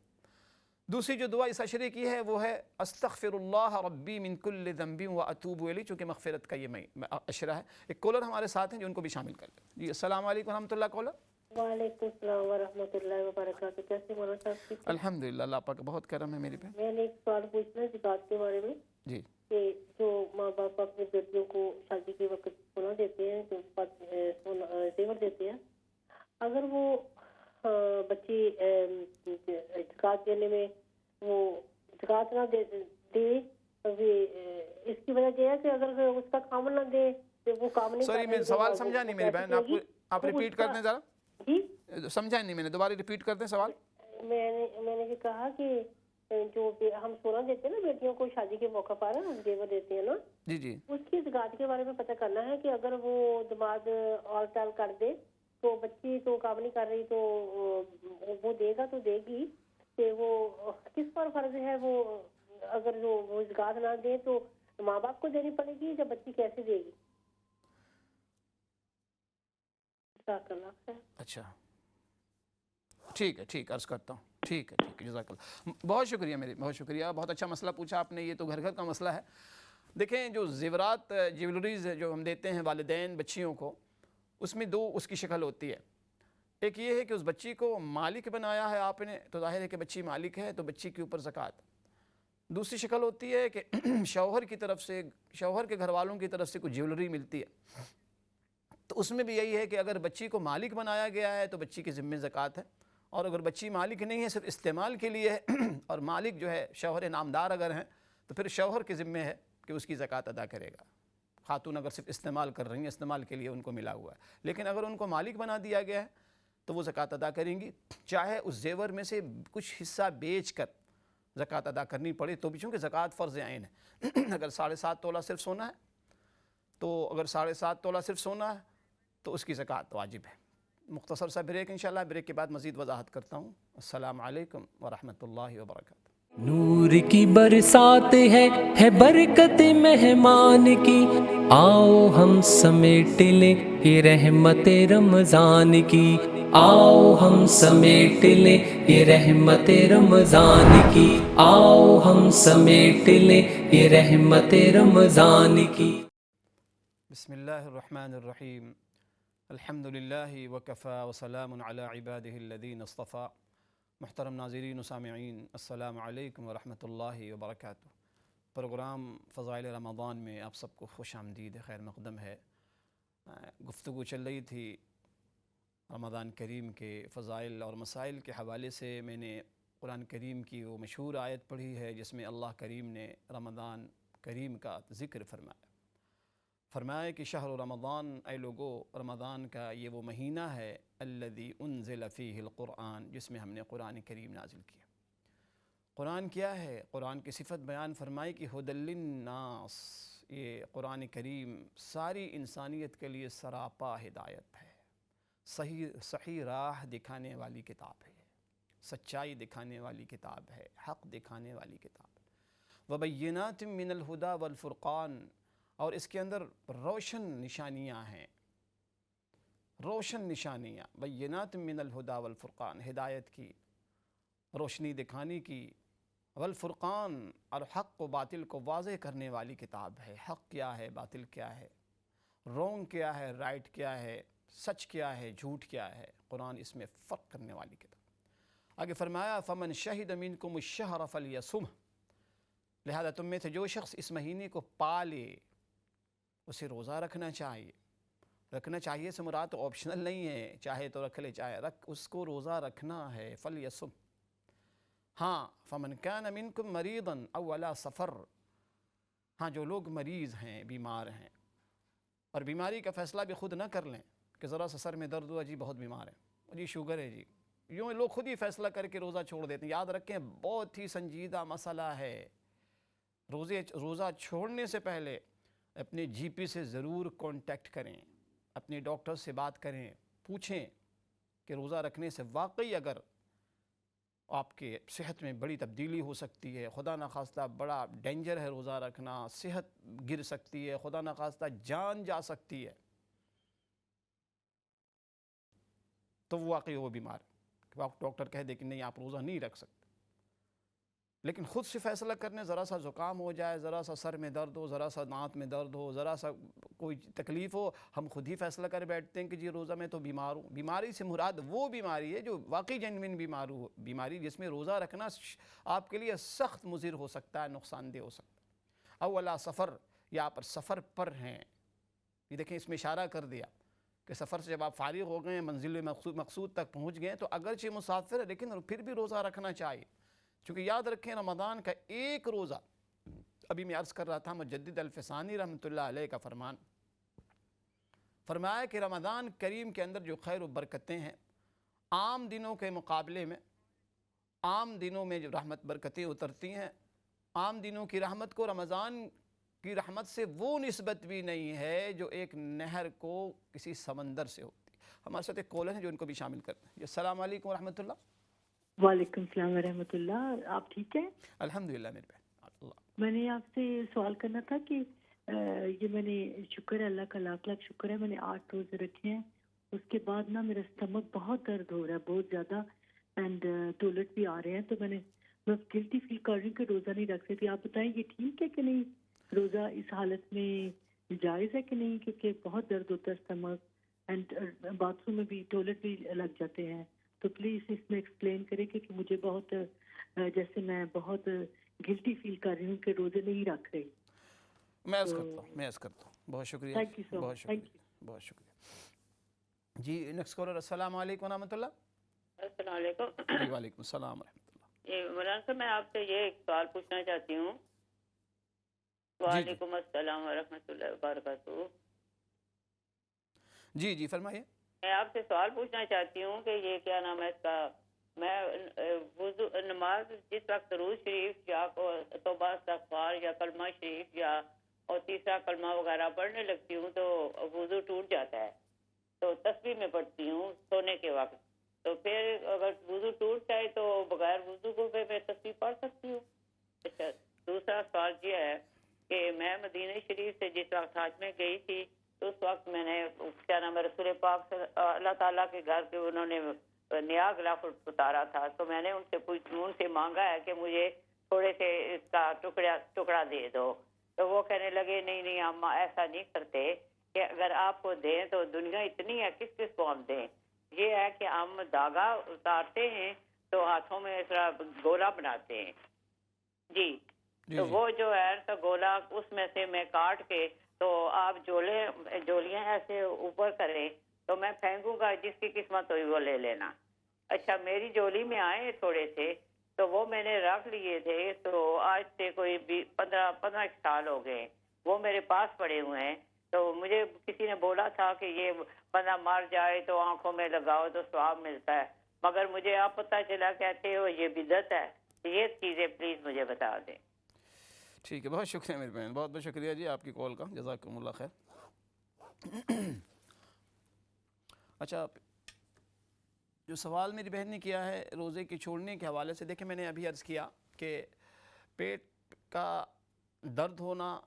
[SPEAKER 2] دوسری جو دعا اس اشرے کی ہے وہ ہے استغفر اللہ ربی من کل ذنب واتوب الیہ، چونکہ مغفرت کا یہ اشرہ ہے۔ ایک کالر ہمارے ساتھ ہیں جو ان کو بھی شامل کر لیں۔ جی السلام علیکم ورحمۃ اللہ۔ کالر۔
[SPEAKER 3] وعلیکم السلام ورحمۃ اللہ وبرکاتہ۔ کیسے مولانا صاحب؟
[SPEAKER 2] الحمدللہ، اللہ پاک کا بہت کرم ہے میری بہن۔
[SPEAKER 3] میں نے ایک سوال پوچھنا ہے زکوٰۃ کے بارے میں،
[SPEAKER 2] جی
[SPEAKER 3] کہ جو ماں باپ اپنے بیٹیوں کو شادی کے وقت سونا دیتے ہیں، جو زیور دیتے ہیں، اگر وہ بچی زکوٰۃ دینے میں وہ زکوٰۃ نہ دے، اس کی وجہ یہ ہے کہ اگر اس کا کام نہ دے تو وہ کام نہیں۔
[SPEAKER 2] سوری میں سوال سمجھا نہیں میری بہن، آپ ریپیٹ کر دیں ذرا۔
[SPEAKER 3] جی
[SPEAKER 2] سمجھا نہیں میں نے، دوبارہ ریپیٹ کر دیں سوال۔
[SPEAKER 3] میں نے یہ کہا کہ جو ہم سونا دیتے ہیں نا بیٹیوں کو شادی کے موقع پر ہم زیور دیتے ہیں نا،
[SPEAKER 2] جی جی،
[SPEAKER 3] اس کی زکوٰۃ کے بارے میں پتہ کرنا ہے کہ اگر وہ دماد اور ٹال کر دے تو بچی تو کام نہیں کر رہی تو وہ دے گا تو دے گی، کہ وہ کس پر فرض ہے، وہ اگر وہ زکوٰۃ نہ دے تو ماں باپ کو دینی پڑے گی یا بچی کیسے دے گی؟
[SPEAKER 2] اچھا ٹھیک ہے، عرض کرتا ہوں۔ ٹھیک ہے، جزاک اللہ، بہت شکریہ بہت شکریہ، بہت اچھا مسئلہ پوچھا آپ نے، یہ تو گھر کا مسئلہ ہے۔ دیکھیں جو زیورات جیولریز جو ہم دیتے ہیں والدین بچیوں کو، اس میں 2 اس کی شکل ہوتی ہے۔ ایک یہ ہے کہ اس بچی کو مالک بنایا ہے آپ نے تو ظاہر ہے کہ بچی مالک ہے تو بچی کے اوپر زکوٰۃ۔ دوسری شکل ہوتی ہے کہ شوہر کی طرف سے، شوہر کے گھر والوں کی طرف سے کوئی جیولری ملتی ہے، تو اس میں بھی یہی ہے کہ اگر بچی کو مالک بنایا گیا ہے تو بچی کے ذمہ زکوٰۃ ہے، اور اگر بچی مالک نہیں ہے صرف استعمال کے لیے ہے اور مالک جو ہے شوہر نامدار اگر ہیں تو پھر شوہر کے ذمہ ہے کہ اس کی زکوٰۃ ادا کرے گا. خاتون اگر صرف استعمال کر رہی ہیں، استعمال کے لیے ان کو ملا ہوا ہے، لیکن اگر ان کو مالک بنا دیا گیا ہے تو وہ زکوٰۃ ادا کریں گی، چاہے اس زیور میں سے کچھ حصہ بیچ کر زکوٰۃ ادا کرنی پڑے تو بھی، چونکہ زکوٰۃ فرض عین ہے. اگر 7.5 تولہ صرف سونا ہے تو اگر 7.5 تولہ صرف سونا ہے تو اس کی زکوٰۃ واجب ہے. مختصر سا بریک، انشاءاللہ بریک کے بعد مزید وضاحت کرتا ہوں. السلام علیکم ورحمۃ اللہ وبرکاتہ.
[SPEAKER 1] نور کی برسات ہے برکت مہمان کی، آؤ ہم سمیٹ لیں یہ رحمت رمضان کی، آؤ ہم سمیٹ لیں یہ رحمت رمضان کی، آؤ ہم سمیٹ لیں یہ رحمت رمضان کی.
[SPEAKER 2] بسم اللہ الرحمن الرحیم. الحمد للہ وکفا وسلام علی عبادہ الذین اصطفیٰ. محترم ناظرین و سامعین، السلام علیکم ورحمۃ اللہ وبرکاتہ. پروگرام فضائل رمضان میں آپ سب کو خوش آمدید، خیر مقدم ہے. گفتگو چل رہی تھی رمضان کریم کے فضائل اور مسائل کے حوالے سے. میں نے قرآن کریم کی وہ مشہور آیت پڑھی ہے جس میں اللہ کریم نے رمضان کریم کا ذکر فرمایا کہ شہر رمضان، اے لوگو رمضان کا یہ وہ مہینہ ہے الذی انزل فیہ القرآن، جس میں ہم نے قرآن کریم نازل کیا. قرآن کیا ہے؟ قرآن کی صفت بیان فرمائی کہ ھدی للناس. یہ قرآن کریم ساری انسانیت کے لیے سراپا ہدایت ہے، صحیح راہ دکھانے والی کتاب ہے، سچائی دکھانے والی کتاب ہے، حق دکھانے والی کتاب ہے. وبینات من الہدی والفرقان، اور اس کے اندر روشن نشانیاں ہیں، روشن نشانیاں. بینات من الہدی والفرقان، ہدایت کی، روشنی دکھانے کی، والفرقان، اور حق و باطل کو واضح کرنے والی کتاب ہے. حق کیا ہے، باطل کیا ہے، رونگ کیا ہے، رائٹ کیا ہے، سچ کیا ہے، جھوٹ کیا ہے. قرآن اس میں فرق کرنے والی کتاب. آگے فرمایا فمن شہد منکم الشہر فلیصمہ، لہذا تم میں سے جو شخص اس مہینے کو پالے اسے روزہ رکھنا چاہیے. رکھنا چاہیے سے مراد آپشنل نہیں ہے، چاہے تو رکھ لے، چاہے اس کو روزہ رکھنا ہے. فلیصم. ہاں فمن کان منکم مریضا او علی سفر، ہاں جو لوگ مریض ہیں، بیمار ہیں، اور بیماری کا فیصلہ بھی خود نہ کر لیں کہ ذرا سا سر میں درد ہوا جی بہت بیمار ہے، جی شوگر ہے جی، یوں لوگ خود ہی فیصلہ کر کے روزہ چھوڑ دیتے ہیں. یاد رکھیں بہت ہی سنجیدہ مسئلہ ہے. روزہ چھوڑنے سے پہلے اپنے جی پی سے ضرور کانٹیکٹ کریں، اپنے ڈاکٹر سے بات کریں، پوچھیں کہ روزہ رکھنے سے واقعی اگر آپ کے صحت میں بڑی تبدیلی ہو سکتی ہے، خدا نخواستہ بڑا ڈینجر ہے روزہ رکھنا، صحت گر سکتی ہے، خدا نخواستہ جان جا سکتی ہے، تو واقعی وہ بیمار ہے. ڈاکٹر کہہ دے کہ نہیں آپ روزہ نہیں رکھ سکتے، لیکن خود سے فیصلہ کرنے، ذرا سا زکام ہو جائے، ذرا سا سر میں درد ہو، ذرا سا دانت میں درد ہو، ذرا سا کوئی تکلیف ہو، ہم خود ہی فیصلہ کر بیٹھتے ہیں کہ جی روزہ میں تو بیمار ہوں. بیماری سے مراد وہ بیماری ہے جو واقعی جینوین بیماری جس میں روزہ رکھنا آپ کے لیے سخت مضر ہو سکتا ہے، نقصان دہ ہو سکتا ہے. او علی سفر، یا آپ سفر پر ہیں. یہ دیکھیں اس میں اشارہ کر دیا کہ سفر سے جب آپ فارغ ہو گئے، منزل مقصود تک پہنچ گئے، تو اگرچہ مسافر ہے لیکن پھر بھی روزہ رکھنا چاہیے. چونکہ یاد رکھیں رمضان کا ایک روزہ، ابھی میں عرض کر رہا تھا مجدد الفسانی رحمۃ اللہ علیہ کا فرمان، فرمایا کہ رمضان کریم کے اندر جو خیر و برکتیں ہیں، عام دنوں کے مقابلے میں، عام دنوں میں جو رحمت برکتیں اترتی ہیں، عام دنوں کی رحمت کو رمضان کی رحمت سے وہ نسبت بھی نہیں ہے جو ایک نہر کو کسی سمندر سے ہوتی. ہمارے ساتھ ایک کالر ہیں جو ان کو بھی شامل کرتے ہیں. السلام علیکم ورحمۃ اللہ.
[SPEAKER 4] وعلیکم السلام ورحمۃ اللہ. آپ ٹھیک ہیں؟
[SPEAKER 2] الحمدللہ میرے بہن. اللہ
[SPEAKER 4] میں نے آپ سے سوال کرنا تھا کہ یہ میں نے، شکر ہے اللہ کا لاکھ لاکھ شکر ہے، میں نے 8 روزے رکھے ہیں. اس کے بعد نا میرا اسٹمک بہت درد ہو رہا ہے، بہت زیادہ، اینڈ ٹوائلٹ بھی آ رہے ہیں، تو میں گلٹی فیل کر رہی ہوں کہ روزہ نہیں رکھ سکتی. آپ بتائیں یہ ٹھیک ہے کہ نہیں؟ روزہ اس حالت میں جائز ہے کہ نہیں؟ کیونکہ بہت درد ہوتا ہے اسٹمک، اینڈ باتھ روم میں بھی، ٹوائلٹ بھی لگ جاتے ہیں. تو پلیز اس میں ایکسپلین کریں کہ مجھے بہت، جیسے میں بہت گلٹی فیل کر رہی ہوں کہ روزے نہیں رکھ رہی.
[SPEAKER 2] میں عرض کرتا ہوں. بہت شکریہ.
[SPEAKER 4] تھینک یو سو
[SPEAKER 2] بہت
[SPEAKER 4] مچ.
[SPEAKER 2] شکریہ، بہت شکریہ. جی نیکسٹ کالر. السلام علیکم ورحمۃ اللہ.
[SPEAKER 5] السلام علیکم.
[SPEAKER 2] جی وعلیکم السلام ورحمۃ اللہ.
[SPEAKER 5] مولانا صاحب میں آپ سے یہ ایک سوال پوچھنا چاہتی ہوں. وعلیکم السلام ورحمۃ اللہ وبرکاتہ.
[SPEAKER 2] جی جی فرمائیے.
[SPEAKER 5] میں آپ سے سوال پوچھنا چاہتی ہوں کہ یہ کیا نام ہے اس کا، میں وضو نماز جس وقت درود شریف یا توبہ استغفار یا کلمہ شریف یا اور تیسرا کلمہ وغیرہ پڑھنے لگتی ہوں تو وضو ٹوٹ جاتا ہے، تو تسبیح میں پڑھتی ہوں سونے کے وقت. تو پھر اگر وضو ٹوٹ جائے تو بغیر وضو کو میں تسبیح پڑھ سکتی ہوں؟ اچھا، دوسرا سوال یہ ہے کہ میں مدینہ شریف سے جس وقت حج میں گئی تھی تو اس وقت میں نے کیا نام ہے رسول پاک اللہ تعالیٰ کے گھر کے انہوں نے نیا غلاف اتارا تھا، تو میں نے ان سے مانگا ہے کہ مجھے تھوڑے سے اس کا ٹکڑا دے دو. تو وہ کہنے لگے نہیں ہم ایسا نہیں کرتے کہ اگر آپ کو دیں تو دنیا اتنی ہے کس کو ہم دیں. یہ ہے کہ ہم دھاگا اتارتے ہیں تو ہاتھوں میں اس طرح گولا بناتے ہیں. جی تو وہ جو ہے تو گولا اس میں سے میں کاٹ کے تو آپ جولیاں ایسے اوپر کریں تو میں پھینکوں گا، جس کی قسمت ہوئی وہ لے لینا. اچھا، میری جولی میں آئے تھوڑے سے تو وہ میں نے رکھ لیے تھے، تو آج سے کوئی 15 سال ہو گئے وہ میرے پاس پڑے ہوئے ہیں. تو مجھے کسی نے بولا تھا کہ یہ بندہ مر جائے تو آنکھوں میں لگاؤ تو ثواب ملتا ہے، مگر مجھے آپ پتہ چلا کہتے ہو یہ بدعت ہے. یہ چیزیں پلیز مجھے بتا دیں.
[SPEAKER 2] ٹھیک ہے، بہت شکریہ میری بہن، بہت بہت شکریہ جی آپ کی کال کا، جزاکم اللہ خیر. اچھا، جو سوال میری بہن نے کیا ہے روزے کے چھوڑنے کے حوالے سے، دیکھیں میں نے ابھی عرض کیا کہ پیٹ کا درد ہونا،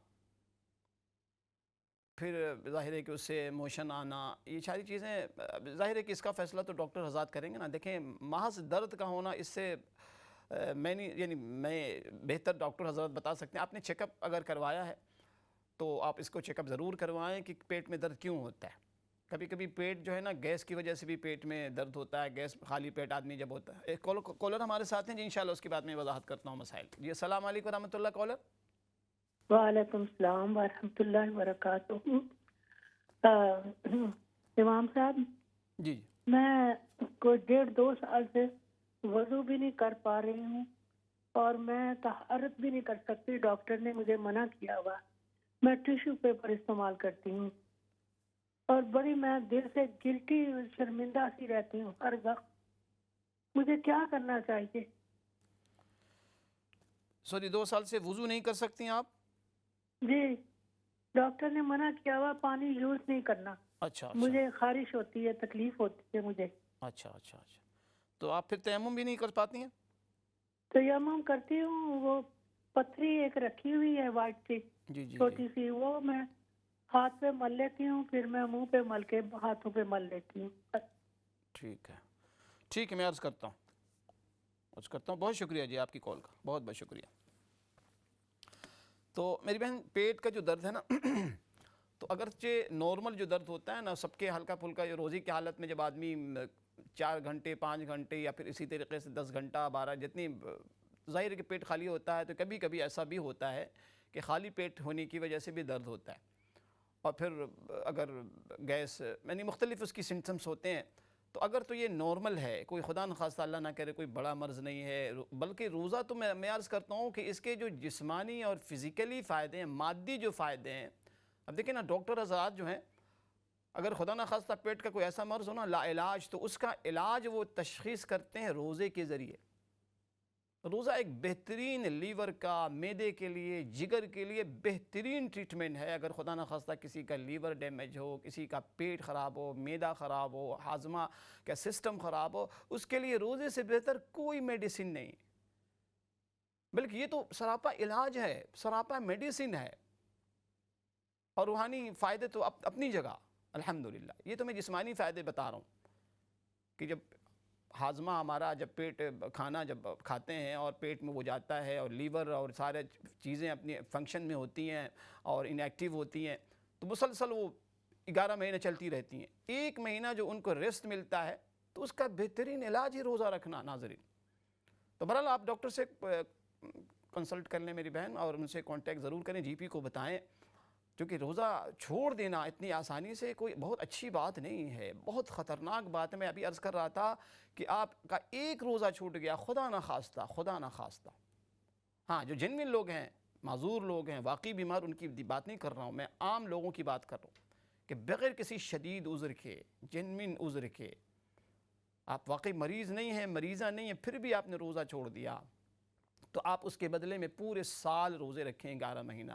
[SPEAKER 2] پھر ظاہر ہے کہ اس سے موشن آنا، یہ ساری چیزیں ظاہر ہے کہ اس کا فیصلہ تو ڈاکٹر حضرات کریں گے نا. دیکھیں محض درد کا ہونا اس سے میں بہتر ڈاکٹر حضرات بتا سکتے ہیں. آپ نے چیک اپ اگر کروایا ہے تو آپ اس کو چیک اپ ضرور کروائیں کہ پیٹ میں درد کیوں ہوتا ہے. کبھی کبھی پیٹ جو ہے نا گیس کی وجہ سے بھی پیٹ میں درد ہوتا ہے، گیس خالی پیٹ آدمی جب ہوتا ہے. ایک کالر ہمارے ساتھ ہیں جی، انشاءاللہ اس کے بعد میں وضاحت کرتا ہوں مسائل. جی السلام علیکم ورحمۃ اللہ. کالر.
[SPEAKER 4] وعلیکم السلام ورحمۃ اللہ وبرکاتہ. امام صاحب
[SPEAKER 2] جی
[SPEAKER 4] میں کوئی 1.5-2 سال سے وضو بھی نہیں کر پا رہی ہوں اور میں طہارت بھی نہیں کر سکتی. ڈاکٹر نے مجھے منع کیا ہوا. میں ٹیشو پیپر استعمال کرتی ہوں اور بڑی میں دل سے گلٹی شرمندہ سی رہتی ہوں ہر وقت. مجھے کیا کرنا چاہیے؟
[SPEAKER 2] سوری 2 سال سے وضو نہیں کر سکتی آپ؟
[SPEAKER 4] جی ڈاکٹر نے منع کیا ہوا پانی یوز نہیں کرنا.
[SPEAKER 2] اچھا
[SPEAKER 4] مجھے خارش ہوتی ہے، تکلیف ہوتی ہے مجھے.
[SPEAKER 2] اچھا تو آپ پھر تیمم بھی نہیں کر پاتی ہیں؟
[SPEAKER 4] تیمم کرتی ہوں، وہ پتھری ایک رکھی ہوئی ہے وائٹ سی
[SPEAKER 2] جی
[SPEAKER 4] چھوٹی سی، وہ میں ہاتھ پہ مل لیتی ہوں، پھر میں منہ پہ مل کے ہاتھوں پہ مل لیتی ہوں.
[SPEAKER 2] ٹھیک ہے میں عرض کرتا ہوں. بہت شکریہ جی آپ کی کال کا، بہت بہت شکریہ. تو میری بہن پیٹ کا جو درد ہے نا تو اگرچہ نارمل جو درد ہوتا ہے نا سب کے ہلکا پھلکا، روزی کی حالت میں جب آدمی 4 گھنٹے 5 گھنٹے یا پھر اسی طریقے سے 10 گھنٹہ 12 جتنی ظاہر ہے کہ پیٹ خالی ہوتا ہے تو کبھی کبھی ایسا بھی ہوتا ہے کہ خالی پیٹ ہونے کی وجہ سے بھی درد ہوتا ہے. اور پھر اگر گیس یعنی مختلف اس کی سمٹمس ہوتے ہیں. تو اگر تو یہ نارمل ہے، کوئی خدا نخواستہ اللہ نہ کرے کوئی بڑا مرض نہیں ہے، بلکہ روزہ تو میں عرض کرتا ہوں کہ اس کے جو جسمانی اور فزیکلی فائدے ہیں، مادی جو فائدے ہیں. اب دیکھیں نا ڈاکٹر حضرات جو ہیں اگر خدا نخواستہ پیٹ کا کوئی ایسا مرض ہو نا لا علاج، تو اس کا علاج وہ تشخیص کرتے ہیں روزے کے ذریعے. روزہ ایک بہترین لیور کا، معدے کے لیے، جگر کے لیے بہترین ٹریٹمنٹ ہے. اگر خدا نخواستہ کسی کا لیور ڈیمیج ہو، کسی کا پیٹ خراب ہو، معدہ خراب ہو، ہاضمہ کا سسٹم خراب ہو، اس کے لیے روزے سے بہتر کوئی میڈیسن نہیں، بلکہ یہ تو سراپا علاج ہے، سراپا میڈیسن ہے. اور روحانی فائدے تو اپنی جگہ الحمدللہ. یہ تو میں جسمانی فائدے بتا رہا ہوں کہ جب ہاضمہ ہمارا، جب پیٹ کھانا جب کھاتے ہیں اور پیٹ میں وہ جاتا ہے اور لیور اور سارے چیزیں اپنی فنکشن میں ہوتی ہیں اور انیکٹیو ہوتی ہیں تو مسلسل وہ 11 مہینے چلتی رہتی ہیں. 1 مہینہ جو ان کو ریسٹ ملتا ہے تو اس کا بہترین علاج ہی روزہ رکھنا. ناظرین تو بہرحال آپ ڈاکٹر سے کنسلٹ کر لیں میری بہن اور ان سے کانٹیکٹ ضرور کریں، جی پی کو بتائیں، کیونکہ روزہ چھوڑ دینا اتنی آسانی سے کوئی بہت اچھی بات نہیں ہے، بہت خطرناک بات ہے. میں ابھی عرض کر رہا تھا کہ آپ کا ایک روزہ چھوٹ گیا، خدا نہ خواستہ، ہاں جو جنوین لوگ ہیں، معذور لوگ ہیں، واقعی بیمار، ان کی بات نہیں کر رہا ہوں، میں عام لوگوں کی بات کر رہا ہوں کہ بغیر کسی شدید عذر کے، جنوین عذر کے، آپ واقعی مریض نہیں ہیں، مریضہ نہیں ہیں، پھر بھی آپ نے روزہ چھوڑ دیا، تو آپ اس کے بدلے میں پورے سال روزے رکھیں، 11 مہینہ،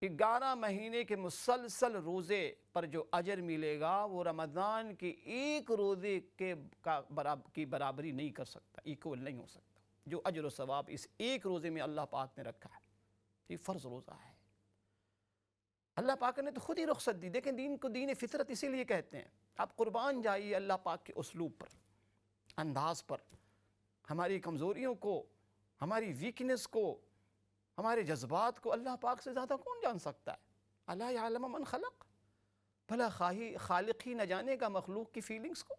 [SPEAKER 2] 11 مہینے کے مسلسل روزے پر جو اجر ملے گا وہ رمضان کے ایک روزے کی برابری نہیں کر سکتا، ایکول نہیں ہو سکتا۔ جو اجر و ثواب اس ایک روزے میں اللہ پاک نے رکھا ہے، یہ فرض روزہ ہے۔ اللہ پاک نے تو خود ہی رخصت دی۔ دیکھیں دین کو دین فطرت اسی لیے کہتے ہیں۔ آپ قربان جائیے اللہ پاک کے اسلوب پر، انداز پر، ہماری کمزوریوں کو، ہماری ویکنس کو، ہمارے جذبات کو اللہ پاک سے زیادہ کون جان سکتا ہے؟ الا یعلم من خلق، بھلا خالق ہی نہ جانے کا مخلوق کی فیلنگز کو؟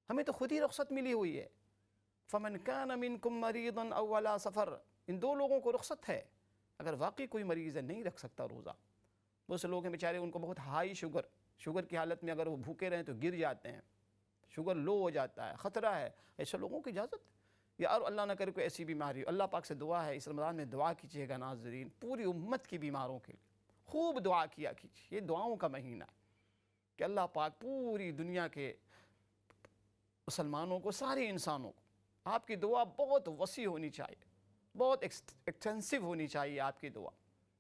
[SPEAKER 2] ہمیں تو خود ہی رخصت ملی ہوئی ہے۔ فمن کان منکم مریضا او علی سفر، ان دو لوگوں کو رخصت ہے۔ اگر واقعی کوئی مریض ہے نہیں رکھ سکتا روزہ، بہت سے لوگ ہیں بیچارے ان کو بہت ہائی شوگر کی حالت میں اگر وہ بھوکے رہیں تو گر جاتے ہیں، شوگر لو ہو جاتا ہے، خطرہ ہے، ایسے لوگوں کی اجازت، یا اور اللہ نہ کرے کوئی ایسی بیماری ہو۔ اللہ پاک سے دعا ہے اس رمضان میں دعا کیجیے گا ناظرین، پوری امت کی بیماروں کے لیے خوب دعا کیا کیجیے۔ یہ دعاؤں کا مہینہ ہے کہ اللہ پاک پوری دنیا کے مسلمانوں کو، سارے انسانوں کو، آپ کی دعا بہت وسیع ہونی چاہیے، بہت ایکسٹینسو ہونی چاہیے آپ کی دعا۔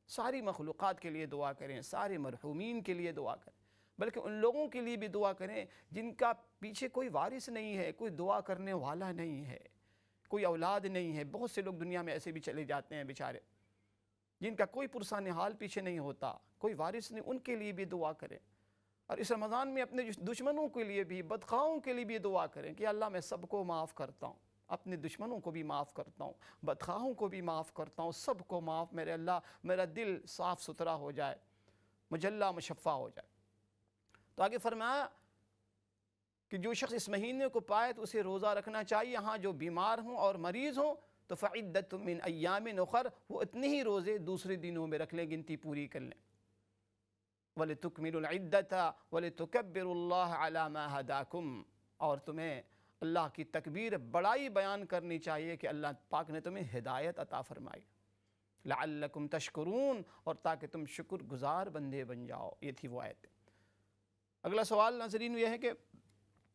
[SPEAKER 2] ساری مخلوقات کے لیے دعا کریں، سارے مرحومین کے لیے دعا کریں، بلکہ ان لوگوں کے لیے بھی دعا کریں جن کا پیچھے کوئی وارث نہیں ہے، کوئی دعا کرنے والا نہیں ہے، کوئی اولاد نہیں ہے۔ بہت سے لوگ دنیا میں ایسے بھی چلے جاتے ہیں بیچارے جن کا کوئی پرسان حال پیچھے نہیں ہوتا، کوئی وارث نہیں، ان کے لیے بھی دعا کریں۔ اور اس رمضان میں اپنے دشمنوں کے لیے بھی، بدخواہوں کے لیے بھی دعا کریں کہ اللہ میں سب کو معاف کرتا ہوں، اپنے دشمنوں کو بھی معاف کرتا ہوں، بدخواہوں کو بھی معاف کرتا ہوں، سب کو معاف، میرے اللہ میرا دل صاف ستھرا ہو جائے، مجلہ مشفع ہو جائے۔ تو آگے فرمایا کہ جو شخص اس مہینے کو پائے تو اسے روزہ رکھنا چاہیے، ہاں جو بیمار ہوں اور مریض ہوں تو فعدۃ من ایام اخر، وہ اتنے ہی روزے دوسرے دنوں میں رکھ لیں، گنتی پوری کر لیں۔ وَلِتُكْمِلُوا الْعِدَّةَ وَلِتُكَبِّرُوا اللَّهَ عَلَى مَا هَدَاكُمْ، اور تمہیں اللہ کی تکبیر بڑائی بیان کرنی چاہیے کہ اللہ پاک نے تمہیں ہدایت عطا فرمائی، لَعَلَّكُمْ تَشْكُرُونَ، اور تاکہ تم شکر گزار بندے بن جاؤ۔ یہ تھی وہ آیت۔ اگلا سوال ناظرین یہ ہے کہ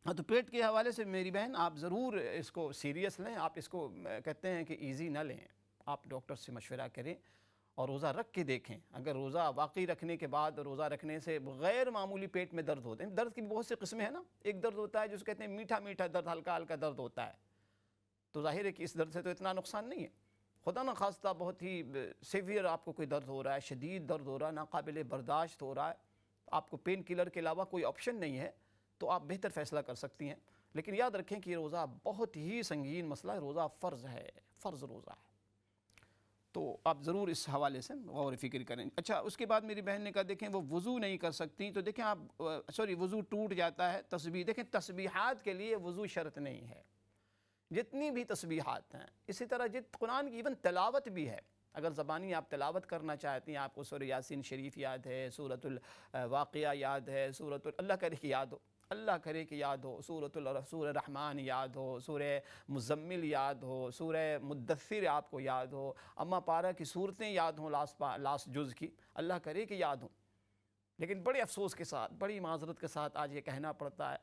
[SPEAKER 2] تو پیٹ کے حوالے سے میری بہن آپ ضرور اس کو سیریس لیں، آپ اس کو کہتے ہیں کہ ایزی نہ لیں، آپ ڈاکٹر سے مشورہ کریں اور روزہ رکھ کے دیکھیں۔ اگر روزہ واقعی رکھنے کے بعد، روزہ رکھنے سے غیر معمولی پیٹ میں درد ہوتے ہیں، درد کی بھی بہت سی قسمیں ہیں نا، ایک درد ہوتا ہے جس کو کہتے ہیں میٹھا میٹھا درد، ہلکا ہلکا درد ہوتا ہے، تو ظاہر ہے کہ اس درد سے تو اتنا نقصان نہیں ہے۔ خدا نہ خواستہ بہت ہی سیویئر آپ کو کوئی درد ہو رہا ہے، شدید درد ہو رہا ہے، ناقابل برداشت ہو رہا ہے، آپ کو پین کلر کے علاوہ کوئی آپشن نہیں ہے، تو آپ بہتر فیصلہ کر سکتی ہیں۔ لیکن یاد رکھیں کہ یہ روزہ بہت ہی سنگین مسئلہ ہے، روزہ فرض ہے، فرض روزہ ہے، تو آپ ضرور اس حوالے سے غور و فکر کریں۔ اچھا، اس کے بعد میری بہن نے کہا دیکھیں وہ وضو نہیں کر سکتی، تو دیکھیں آپ وضو ٹوٹ جاتا ہے، تسبیح، دیکھیں تسبیحات کے لیے وضو شرط نہیں ہے، جتنی بھی تسبیحات ہیں، اسی طرح قرآن کی ایون تلاوت بھی ہے، اگر زبانی آپ تلاوت کرنا چاہتی ہیں، آپ کو سورہ یاسین شریف یاد ہے، سورۃ الواقعہ یاد ہے، اللہ کرے کہ یاد ہو، اللہ کرے کہ یاد ہو، سورہ رحمان یاد ہو، سورہ مزمل یاد ہو، سورہ مدثر آپ کو یاد ہو، اما پارہ کی صورتیں یاد ہوں، لاسٹ جز کی، اللہ کرے کہ یاد ہوں۔ لیکن بڑے افسوس کے ساتھ، بڑی معذرت کے ساتھ آج یہ کہنا پڑتا ہے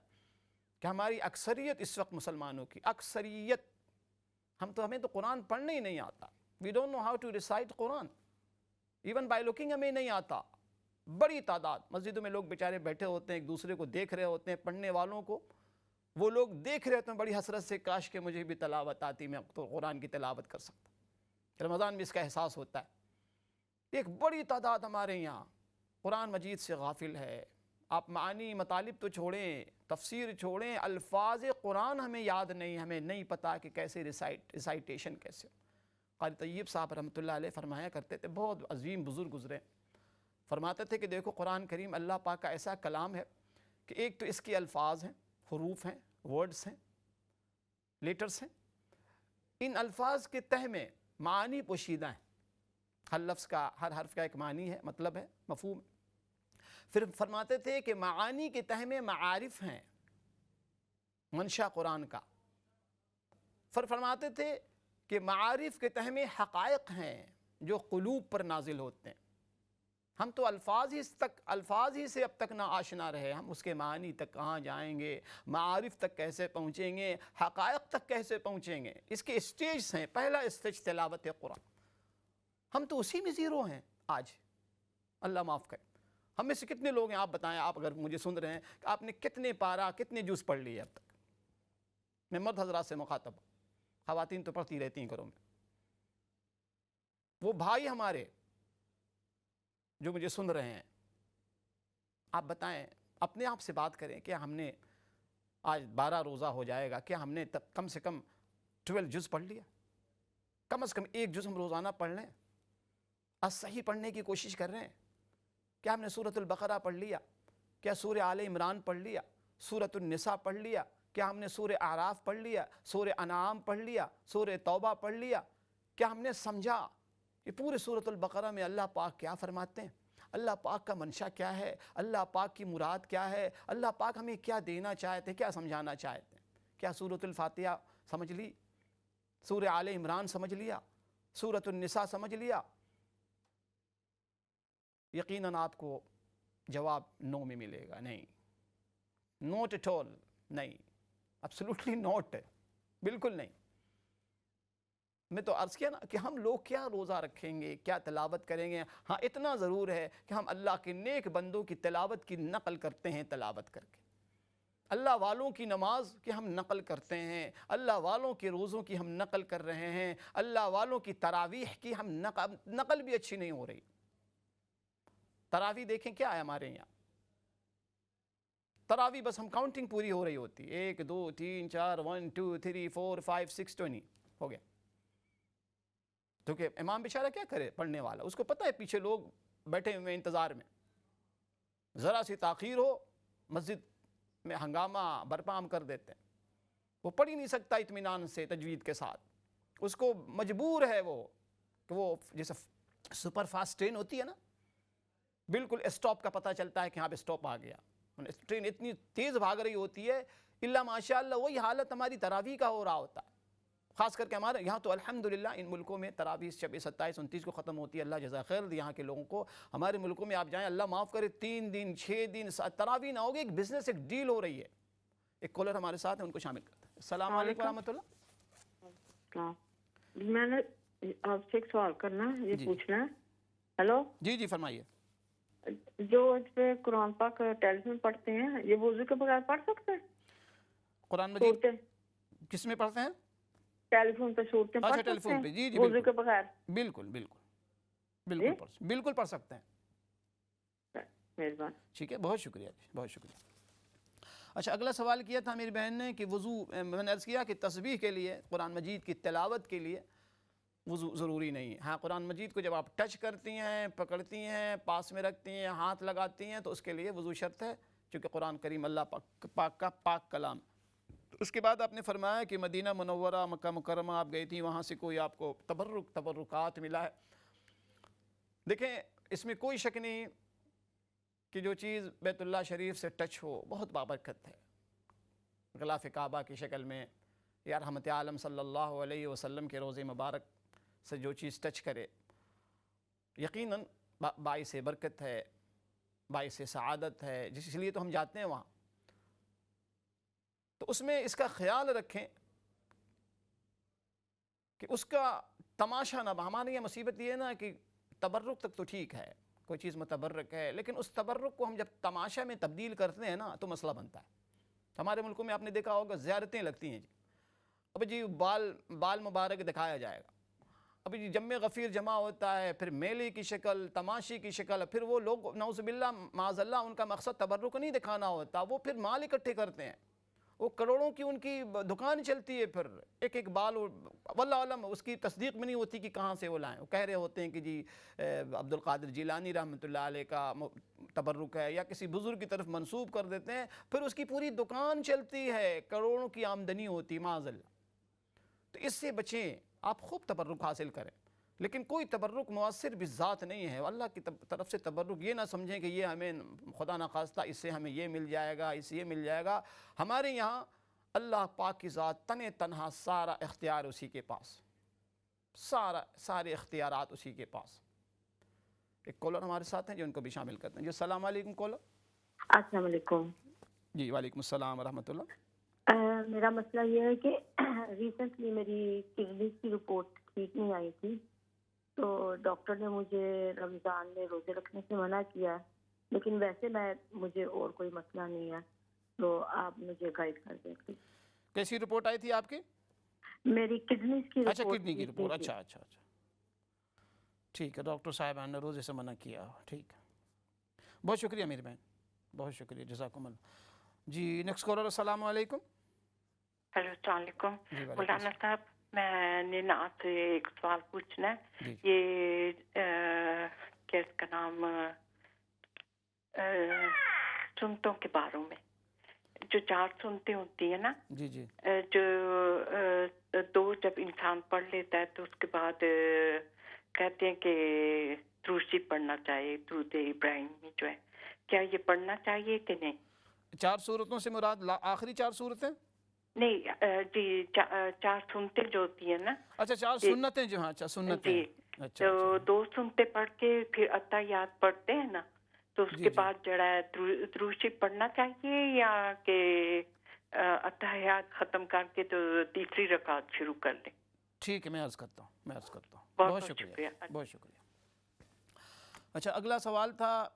[SPEAKER 2] کہ ہماری اکثریت اس وقت مسلمانوں کی اکثریت، ہمیں تو قرآن پڑھنے ہی نہیں آتا، we don't know how to recite Quran, even by looking ہمیں نہیں آتا۔ بڑی تعداد مسجدوں میں لوگ بیچارے بیٹھے ہوتے ہیں، ایک دوسرے کو دیکھ رہے ہوتے ہیں، پڑھنے والوں کو وہ لوگ دیکھ رہے ہوتے ہیں بڑی حسرت سے، کاش کہ مجھے بھی تلاوت آتی، میں تو قرآن کی تلاوت کر سکتا۔ رمضان میں اس کا احساس ہوتا ہے۔ ایک بڑی تعداد ہمارے یہاں قرآن مجید سے غافل ہے۔ آپ معانی مطالب تو چھوڑیں، تفسیر چھوڑیں، الفاظ قرآن ہمیں یاد نہیں، ہمیں نہیں پتا کہ کیسے ریسائٹیشن کیسے۔ قاری طیب صاحب رحمۃ اللہ علیہ فرمایا کرتے تھے، بہت عظیم بزرگ گزرے، فرماتے تھے کہ دیکھو قرآن کریم اللہ پاک کا ایسا کلام ہے کہ ایک تو اس کے الفاظ ہیں، حروف ہیں، ورڈز ہیں، لیٹرز ہیں، ان الفاظ کے تہ میں معانی پوشیدہ ہیں، ہر لفظ کا، ہر حرف کا ایک معنی ہے، مطلب ہے، مفہوم ہے۔ پھر فرماتے تھے کہ معانی کے تہ میں معارف ہیں، منشا قرآن کا۔ پھر فرماتے تھے کہ معارف کے تہمے حقائق ہیں جو قلوب پر نازل ہوتے ہیں. ہم تو الفاظ ہی سے اب تک نہ آشنا رہے، ہم اس کے معنی تک کہاں جائیں گے، معارف تک کیسے پہنچیں گے، حقائق تک کیسے پہنچیں گے. اس کے اسٹیجز ہیں. پہلا اسٹیج تلاوت قرآن. ہم تو اسی میں زیرو ہیں آج. اللہ معاف کرے. ہم میں سے کتنے لوگ ہیں آپ بتائیں، آپ اگر مجھے سن رہے ہیں کہ آپ نے کتنے پارا کتنے جز پڑھ لیے اب تک. میں مرد حضرات سے مخاطب ہوں، خواتین تو پڑھتی رہتی ہیں گھروں میں. وہ بھائی ہمارے جو مجھے سن رہے ہیں، آپ بتائیں، اپنے آپ سے بات کریں کہ ہم نے آج 12 روزہ ہو جائے گا، کیا ہم نے کم سے کم 12 جز پڑھ لیا؟ کم از کم 1 جز ہم روزانہ پڑھ لیں. صحیح پڑھنے کی کوشش کر رہے ہیں. کیا ہم نے سورۃ البقرہ پڑھ لیا؟ کیا سورہ آل عمران پڑھ لیا؟ سورۃ النساء پڑھ لیا؟ کیا ہم نے سورہ اعراف پڑھ لیا؟ سورہ انعام پڑھ لیا؟ سورہ توبہ پڑھ لیا؟ کیا ہم نے سمجھا کہ پورے سورۃ البقرہ میں اللہ پاک کیا فرماتے ہیں؟ اللہ پاک کا منشا کیا ہے؟ اللہ پاک کی مراد کیا ہے؟ اللہ پاک ہمیں کیا دینا چاہتے ہیں، کیا سمجھانا چاہتے ہیں؟ کیا سورۃ الفاتحہ سمجھ لی؟ سورہ آل عمران سمجھ لیا؟ سورۃ النساء سمجھ لیا؟ یقیناً آپ کو جواب نو میں ملے گا. نہیں، نوٹ ایٹ آل، نہیں، ایبسلیوٹلی نوٹ، بالکل نہیں. میں تو عرض کیا نا کہ ہم لوگ کیا روزہ رکھیں گے، کیا تلاوت کریں گے. ہاں اتنا ضرور ہے کہ ہم اللہ کے نیک بندوں کی تلاوت کی نقل کرتے ہیں. تلاوت کر کے اللہ والوں کی نماز کی ہم نقل کرتے ہیں، اللہ والوں کے روزوں کی ہم نقل کر رہے ہیں، اللہ والوں کی تراویح کی ہم نقل بھی اچھی نہیں ہو رہی. تراویح دیکھیں کیا ہے ہمارے یہاں. تراویح بس ہم کاؤنٹنگ پوری ہو رہی ہوتی، 1 2 3 4 1 2 3 4 5 6 20 ہو گیا. کیونکہ امام بیچارہ کیا کرے، پڑھنے والا اس کو پتہ ہے پیچھے لوگ بیٹھے ہوئے انتظار میں، ذرا سی تاخیر ہو مسجد میں ہنگامہ برپا ہم کر دیتے ہیں. وہ پڑھ ہی نہیں سکتا اطمینان سے تجوید کے ساتھ. اس کو مجبور ہے وہ کہ وہ جیسے سپر فاسٹ ٹرین ہوتی ہے نا، بالکل اسٹاپ کا پتہ چلتا ہے کہ یہاں پہ اسٹاپ آ گیا. ٹرین اتنی تیز بھاگ رہی ہوتی ہے، اللہ ماشاءاللہ وہی حالت ہماری تراویح کا ہو رہا ہوتا ہے. خاص کر کے ہمارے یہاں تو الحمدللہ ان ملکوں میں تراویح 26 27 29 کو ختم ہوتی ہے. اللہ جزا خیر دے یہاں کے لوگوں کو. ہمارے ملکوں میں آپ جائیں، اللہ معاف کرے، 3 دن 6 دن تراویح نہ ہوگی. ایک بزنس، ایک ڈیل ہو رہی ہے. ایک کالر ہمارے ساتھ ہیں، ان کو شامل کرتے ہیں. السلام علیکم ورحمۃ اللہ.
[SPEAKER 6] میں نے آپ سے ایک سوال کرنا ہے، یہ پوچھنا ہے. ہیلو
[SPEAKER 2] جی فرمائیے.
[SPEAKER 6] جو اس پہ قرآن پاک ٹیلی فون پڑھتے ہیں، یہ وضو کے بغیر پڑھ سکتے ہیں؟
[SPEAKER 2] قرآن مجید کس میں پڑھتے ہیں؟
[SPEAKER 6] ٹیلی فون پہ صورتیں پڑھ
[SPEAKER 2] ٹیلی
[SPEAKER 6] سکتے
[SPEAKER 2] فون پہ.
[SPEAKER 6] ہیں
[SPEAKER 2] جی
[SPEAKER 6] وضو کے بغیر؟
[SPEAKER 2] بالکل پڑھ سکتے ہیں.
[SPEAKER 6] مہربان.
[SPEAKER 2] ٹھیک ہے، بہت شکریہ، بہت شکریہ. اچھا، اگلا سوال کیا تھا میری بہن نے کہ وضو، میں نے عرض کیا کہ تسبیح کے لیے، قرآن مجید کی تلاوت کے لیے وضو ضروری نہیں ہے. ہاں، قرآن مجید کو جب آپ ٹچ کرتی ہیں، پکڑتی ہیں، پاس میں رکھتی ہیں، ہاتھ لگاتی ہیں، تو اس کے لیے وضو شرط ہے، چونکہ قرآن کریم اللہ پاک کا پاک کلام. اس کے بعد آپ نے فرمایا کہ مدینہ منورہ، مکہ مکرمہ آپ گئی تھی، وہاں سے کوئی آپ کو تبرکات ملا ہے. دیکھیں، اس میں کوئی شک نہیں کہ جو چیز بیت اللہ شریف سے ٹچ ہو بہت بابرکت ہے. غلاف کعبہ کی شکل میں یا رحمت عالم صلی اللہ علیہ وسلم کے روضے مبارک سے جو چیز ٹچ کرے، یقیناً باعث برکت ہے، باعث سعادت ہے. اس لیے تو ہم جاتے ہیں وہاں. تو اس میں اس کا خیال رکھیں کہ اس کا تماشا نہ. ہمارے یہ مصیبت یہ ہے نا کہ تبرک تک تو ٹھیک ہے، کوئی چیز متبرک ہے، لیکن اس تبرک کو ہم جب تماشا میں تبدیل کرتے ہیں نا تو مسئلہ بنتا ہے. ہمارے ملکوں میں آپ نے دیکھا ہوگا زیارتیں لگتی ہیں. جی بال مبارک دکھایا جائے گا. جی جمع غفیر جمع ہوتا ہے، پھر میلے کی شکل، تماشے کی شکل. پھر وہ لوگ نعوذ باللہ معاذ اللہ ان کا مقصد تبرک نہیں دکھانا ہوتا، وہ پھر مال اکٹھے کرتے ہیں. وہ کروڑوں کی ان کی دکان چلتی ہے. پھر ایک بال، واللہ علم اس کی تصدیق میں نہیں ہوتی کہ کہاں سے وہ لائیں. وہ کہہ رہے ہوتے ہیں کہ جی عبد القادر جیلانی رحمۃ اللہ علیہ کا تبرک ہے، یا کسی بزرگ کی طرف منسوب کر دیتے ہیں. پھر اس کی پوری دکان چلتی ہے، کروڑوں کی آمدنی ہوتی معاذ اللہ. تو اس سے بچیں، آپ خوب تبرک حاصل کریں، لیکن کوئی تبرک مؤثر بذات نہیں ہے. اللہ کی طرف سے تبرک یہ نہ سمجھیں کہ یہ ہمیں خدا نخواستہ اس سے ہمیں یہ مل جائے گا، اس سے یہ مل جائے گا. ہمارے یہاں اللہ پاک کی ذات تنہا سارا اختیار اسی کے پاس. سارے اختیارات اسی کے پاس. ایک کالر ہمارے ساتھ ہیں جو ان کو بھی شامل کرتے ہیں. جی السلام علیکم کالر.
[SPEAKER 7] السلام علیکم.
[SPEAKER 2] جی وعلیکم السلام ورحمۃ اللہ.
[SPEAKER 7] میرا مسئلہ یہ ہے کہ ریسنٹلی میری کڈنی کی رپورٹ ٹھیک نہیں آئی تھی، تو ڈاکٹر نے مجھے رمضان میں روزے رکھنے سے منع کیا، لیکن ویسے مجھے اور کوئی مسئلہ نہیں ہے، تو آپ مجھے گائیڈ کر دیں پلیز.
[SPEAKER 2] کیسی رپورٹ آئی تھی آپ کی؟
[SPEAKER 7] میری کڈنی کی
[SPEAKER 2] اچھا
[SPEAKER 7] رپورٹ.
[SPEAKER 2] کڈنی کی رپورٹ. اچھا ٹھیک ہے. ڈاکٹر صاحبان نے روزے سے منع کیا. ٹھیک ہے. بہت شکریہ میری بہن، بہت شکریہ، جزاکم اللہ. جی نیکسٹ کالر. السلام علیکم.
[SPEAKER 8] ہیلو السلام علیکم.
[SPEAKER 2] جی
[SPEAKER 8] مولانا صاحب میں نے آپ سے ایک سوال پوچھنا ہے.
[SPEAKER 2] جی.
[SPEAKER 8] یہ کیا اس کا نام سنتوں کے باروں میں جو 4 سنتیں ہوتی ہیں نا،
[SPEAKER 2] جی جی
[SPEAKER 8] جو 2 جب انسان پڑھ لیتا ہے تو اس کے بعد کہتے ہیں کہ درود پڑھنا چاہیے، درود ابراہیمی جو ہے، کیا یہ پڑھنا چاہیے کہ نہیں؟
[SPEAKER 2] 4 صورتوں سے مراد آخری 4 صورتیں؟
[SPEAKER 8] نہیں جی 4 سنتیں جو ہوتی ہیں نا.
[SPEAKER 2] اچھا 4 سنتیں جو. ہاں اچھا سنتیں.
[SPEAKER 8] جی
[SPEAKER 2] اچھا
[SPEAKER 8] تو 2 سنتیں پڑھ کے پھر اتحیات پڑھتے ہیں نا، تو اس کے بعد جڑا ہے درود پڑھنا چاہیے یا کہ اتحیات ختم کر کے تو تیسری رکعت شروع کر لیں؟
[SPEAKER 2] ٹھیک ہے میں عرض کرتا ہوں.
[SPEAKER 8] بہت شکریہ.
[SPEAKER 2] بہت شکریہ. اچھا اگلا سوال تھا.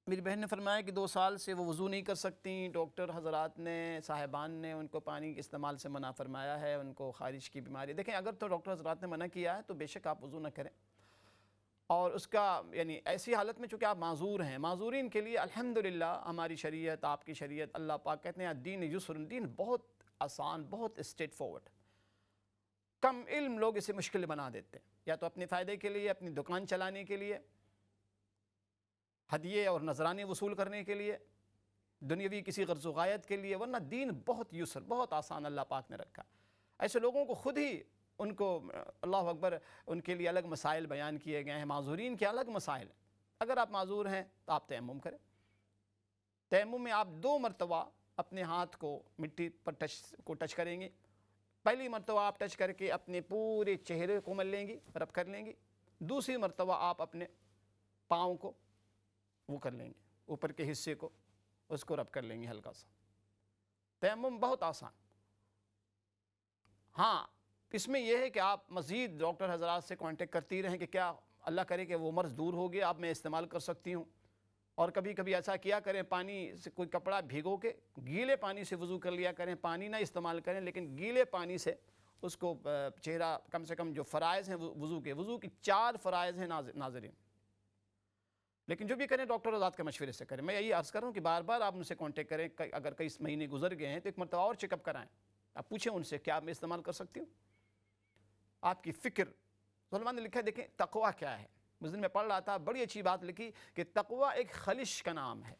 [SPEAKER 2] میری بہن نے فرمایا کہ 2 سال سے وہ وضو نہیں کر سکتی. ڈاکٹر حضرات نے صاحبان نے ان کو پانی کے استعمال سے منع فرمایا ہے، ان کو خارش کی بیماری. دیکھیں اگر تو ڈاکٹر حضرات نے منع کیا ہے تو بے شک آپ وضو نہ کریں، اور اس کا یعنی ایسی حالت میں چونکہ آپ معذور ہیں. معذورین کے لیے الحمدللہ ہماری شریعت، آپ کی شریعت، اللہ پاک کہتے ہیں دین یسر، دین بہت آسان، بہت اسٹریٹ فارورڈ. کم علم لوگ اسے مشکل بنا دیتے ہیں، یا تو اپنے فائدے کے لیے، اپنی دکان چلانے کے لیے، ہدیے اور نذرانے وصول کرنے کے لیے، دنیاوی کسی غرض و غایت کے لیے، ورنہ دین بہت یسر، بہت آسان اللہ پاک نے رکھا. ایسے لوگوں کو خود ہی ان کو اللہ اکبر ان کے لیے الگ مسائل بیان کیے گئے ہیں. معذورین کے الگ مسائل ہیں. اگر آپ معذور ہیں تو آپ تیمم کریں. تیمم میں آپ 2 مرتبہ اپنے ہاتھ کو مٹی پر ٹچ کریں گے. پہلی مرتبہ آپ ٹچ کر کے اپنے پورے چہرے کو مل لیں گی، رب کر لیں گی. دوسری مرتبہ آپ اپنے پاؤں کو وہ کر لیں گے، اوپر کے حصے کو اس کو رب کر لیں گے ہلکا سا. تیمم بہت آسان. ہاں اس میں یہ ہے کہ آپ مزید ڈاکٹر حضرات سے کانٹیکٹ کرتی رہیں کہ کیا اللہ کرے کہ وہ مرض دور ہو گیا، اب میں استعمال کر سکتی ہوں. اور کبھی کبھی ایسا کیا کریں، پانی سے کوئی کپڑا بھیگو کے گیلے پانی سے وضو کر لیا کریں. پانی نہ استعمال کریں لیکن گیلے پانی سے اس کو چہرہ، کم سے کم جو فرائض ہیں وضو کی 4 فرائض ہیں ناظرین. لیکن جو بھی کریں ڈاکٹر حضرات کے مشورے سے کریں. میں یہی عرض کر رہا ہوں کہ بار بار آپ ان سے کانٹیکٹ کریں. اگر کئی مہینے گزر گئے ہیں تو ایک مرتبہ اور چیک اپ کرائیں. آپ پوچھیں ان سے کیا میں استعمال کر سکتی ہوں. آپ کی فکر، علماء نے لکھا ہے دیکھیں تقویٰ کیا ہے. اس دن میں پڑھ رہا تھا، بڑی اچھی بات لکھی کہ تقویٰ ایک خلش کا نام ہے.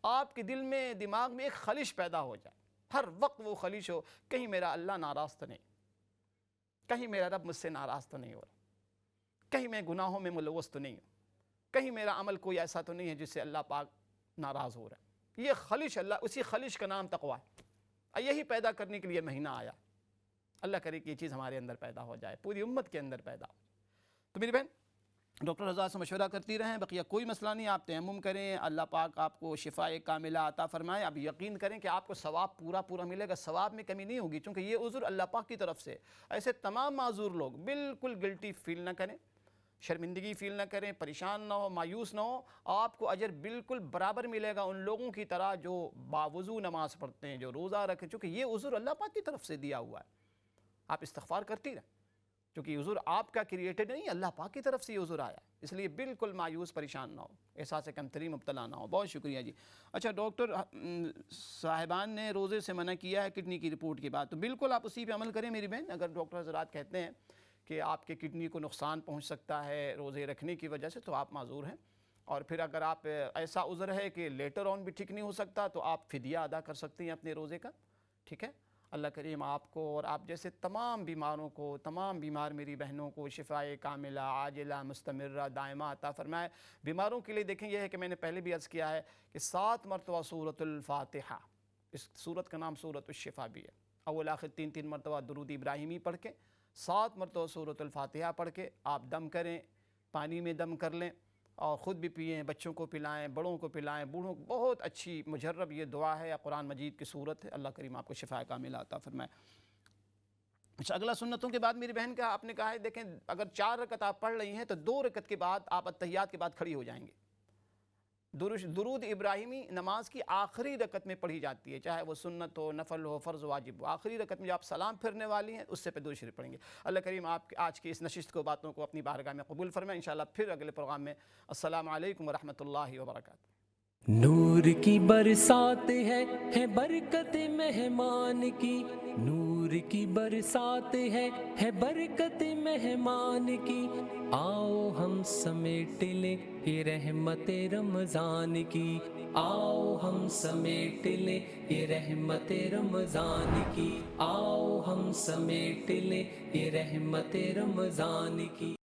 [SPEAKER 2] آپ کے دل میں، دماغ میں ایک خلش پیدا ہو جائے، ہر وقت وہ خلش ہو، کہیں میرا اللہ ناراض تو نہیں، کہیں میرا رب مجھ سے ناراض تو نہیں ہو رہا، کہیں میں گناہوں میں ملوث تو نہیں ہوں، کہیں میرا عمل کوئی ایسا تو نہیں ہے جس سے اللہ پاک ناراض ہو رہا ہے. یہ خلش، اللہ اسی خلش کا نام تقویٰ ہے. یہی پیدا کرنے کے لیے مہینہ آیا. اللہ کرے کہ یہ چیز ہمارے اندر پیدا ہو جائے، پوری امت کے اندر پیدا ہو. تو میری بہن ڈاکٹر حضرات سے مشورہ کرتی رہیں. بقیہ کوئی مسئلہ نہیں، آپ تیمم کریں، اللہ پاک آپ کو شفاء کاملہ عطا فرمائے. اب یقین کریں کہ آپ کو ثواب پورا ملے گا، ثواب میں کمی نہیں ہوگی، چونکہ یہ عذر اللہ پاک کی طرف سے. ایسے تمام معذور لوگ بالکل گلٹی فیل نہ کریں، شرمندگی فیل نہ کریں، پریشان نہ ہو، مایوس نہ ہو. آپ کو اجر بالکل برابر ملے گا ان لوگوں کی طرح جو باوضو نماز پڑھتے ہیں، جو روزہ رکھیں، چونکہ یہ عذر اللہ پاک کی طرف سے دیا ہوا ہے. آپ استغفار کرتی رہیں، کیونکہ یہ عذر آپ کا کریٹڈ نہیں، اللہ پاک کی طرف سے یہ عذر آیا. اس لیے بالکل مایوس، پریشان نہ ہو، احساس کمتری مبتلا نہ ہو. بہت شکریہ جی. اچھا ڈاکٹر صاحبان نے روزے سے منع کیا ہے کڈنی کی رپورٹ کے بعد، تو بالکل آپ اسی پہ عمل کریں میری بہن. اگر ڈاکٹر حضرات کہتے ہیں کہ آپ کے کڈنی کو نقصان پہنچ سکتا ہے روزے رکھنے کی وجہ سے، تو آپ معذور ہیں. اور پھر اگر آپ ایسا عذر ہے کہ لیٹر آن بھی ٹھیک نہیں ہو سکتا، تو آپ فدیہ ادا کر سکتے ہیں اپنے روزے کا. ٹھیک ہے. اللہ کریم آپ کو اور آپ جیسے تمام بیماروں کو، تمام بیمار میری بہنوں کو شفائے کاملہ عاجلہ مستمرہ دائمہ عطا فرمائے. بیماروں کے لیے دیکھیں یہ ہے کہ میں نے پہلے بھی عرض کیا ہے کہ 7 مرتبہ سورۃ الفاتحہ، اس سورت کا نام سورۃ الشفا بھی ہے. اول آخر 3 مرتبہ درود ابراہیمی پڑھ کے 7 مرتبہ سورۃ الفاتحہ پڑھ کے آپ دم کریں، پانی میں دم کر لیں اور خود بھی پئیں، بچوں کو پلائیں، بڑوں کو پلائیں، بوڑھوں کو. بہت اچھی مجرب یہ دعا ہے یا قرآن مجید کی صورت ہے. اللہ کریم آپ کو شفا کاملہ عطا فرمائے. اچھا، اگلا سنتوں کے بعد میری بہن کا آپ نے کہا ہے دیکھیں اگر 4 رکعت آپ پڑھ رہی ہیں تو 2 رکعت کے بعد آپ اتحیات کے بعد کھڑی ہو جائیں گے. درود ابراہیمی نماز کی آخری رکعت میں پڑھی جاتی ہے، چاہے وہ سنت ہو، نفل ہو، فرض ہو، واجب ہو. آخری رکعت میں جو آپ سلام پھرنے والی ہیں اس سے پہ درود شریف پڑھیں گے. اللہ کریم آپ آج کی اس نشست کو باتوں کو اپنی بارگاہ میں قبول فرمائے. انشاءاللہ پھر اگلے پروگرام میں. السلام علیکم ورحمۃ اللہ وبرکاتہ.
[SPEAKER 1] نور کی برسات ہے برکت مہمان کی، نور کی برسات ہے برکت مہمان کی. آؤ ہم سمیٹ لیں یہ رحمت رمضان کی، آؤ ہم سمیٹ لیں یہ رحمت رمضان کی، آؤ ہم سمیٹ لیں یہ رحمت رمضان کی.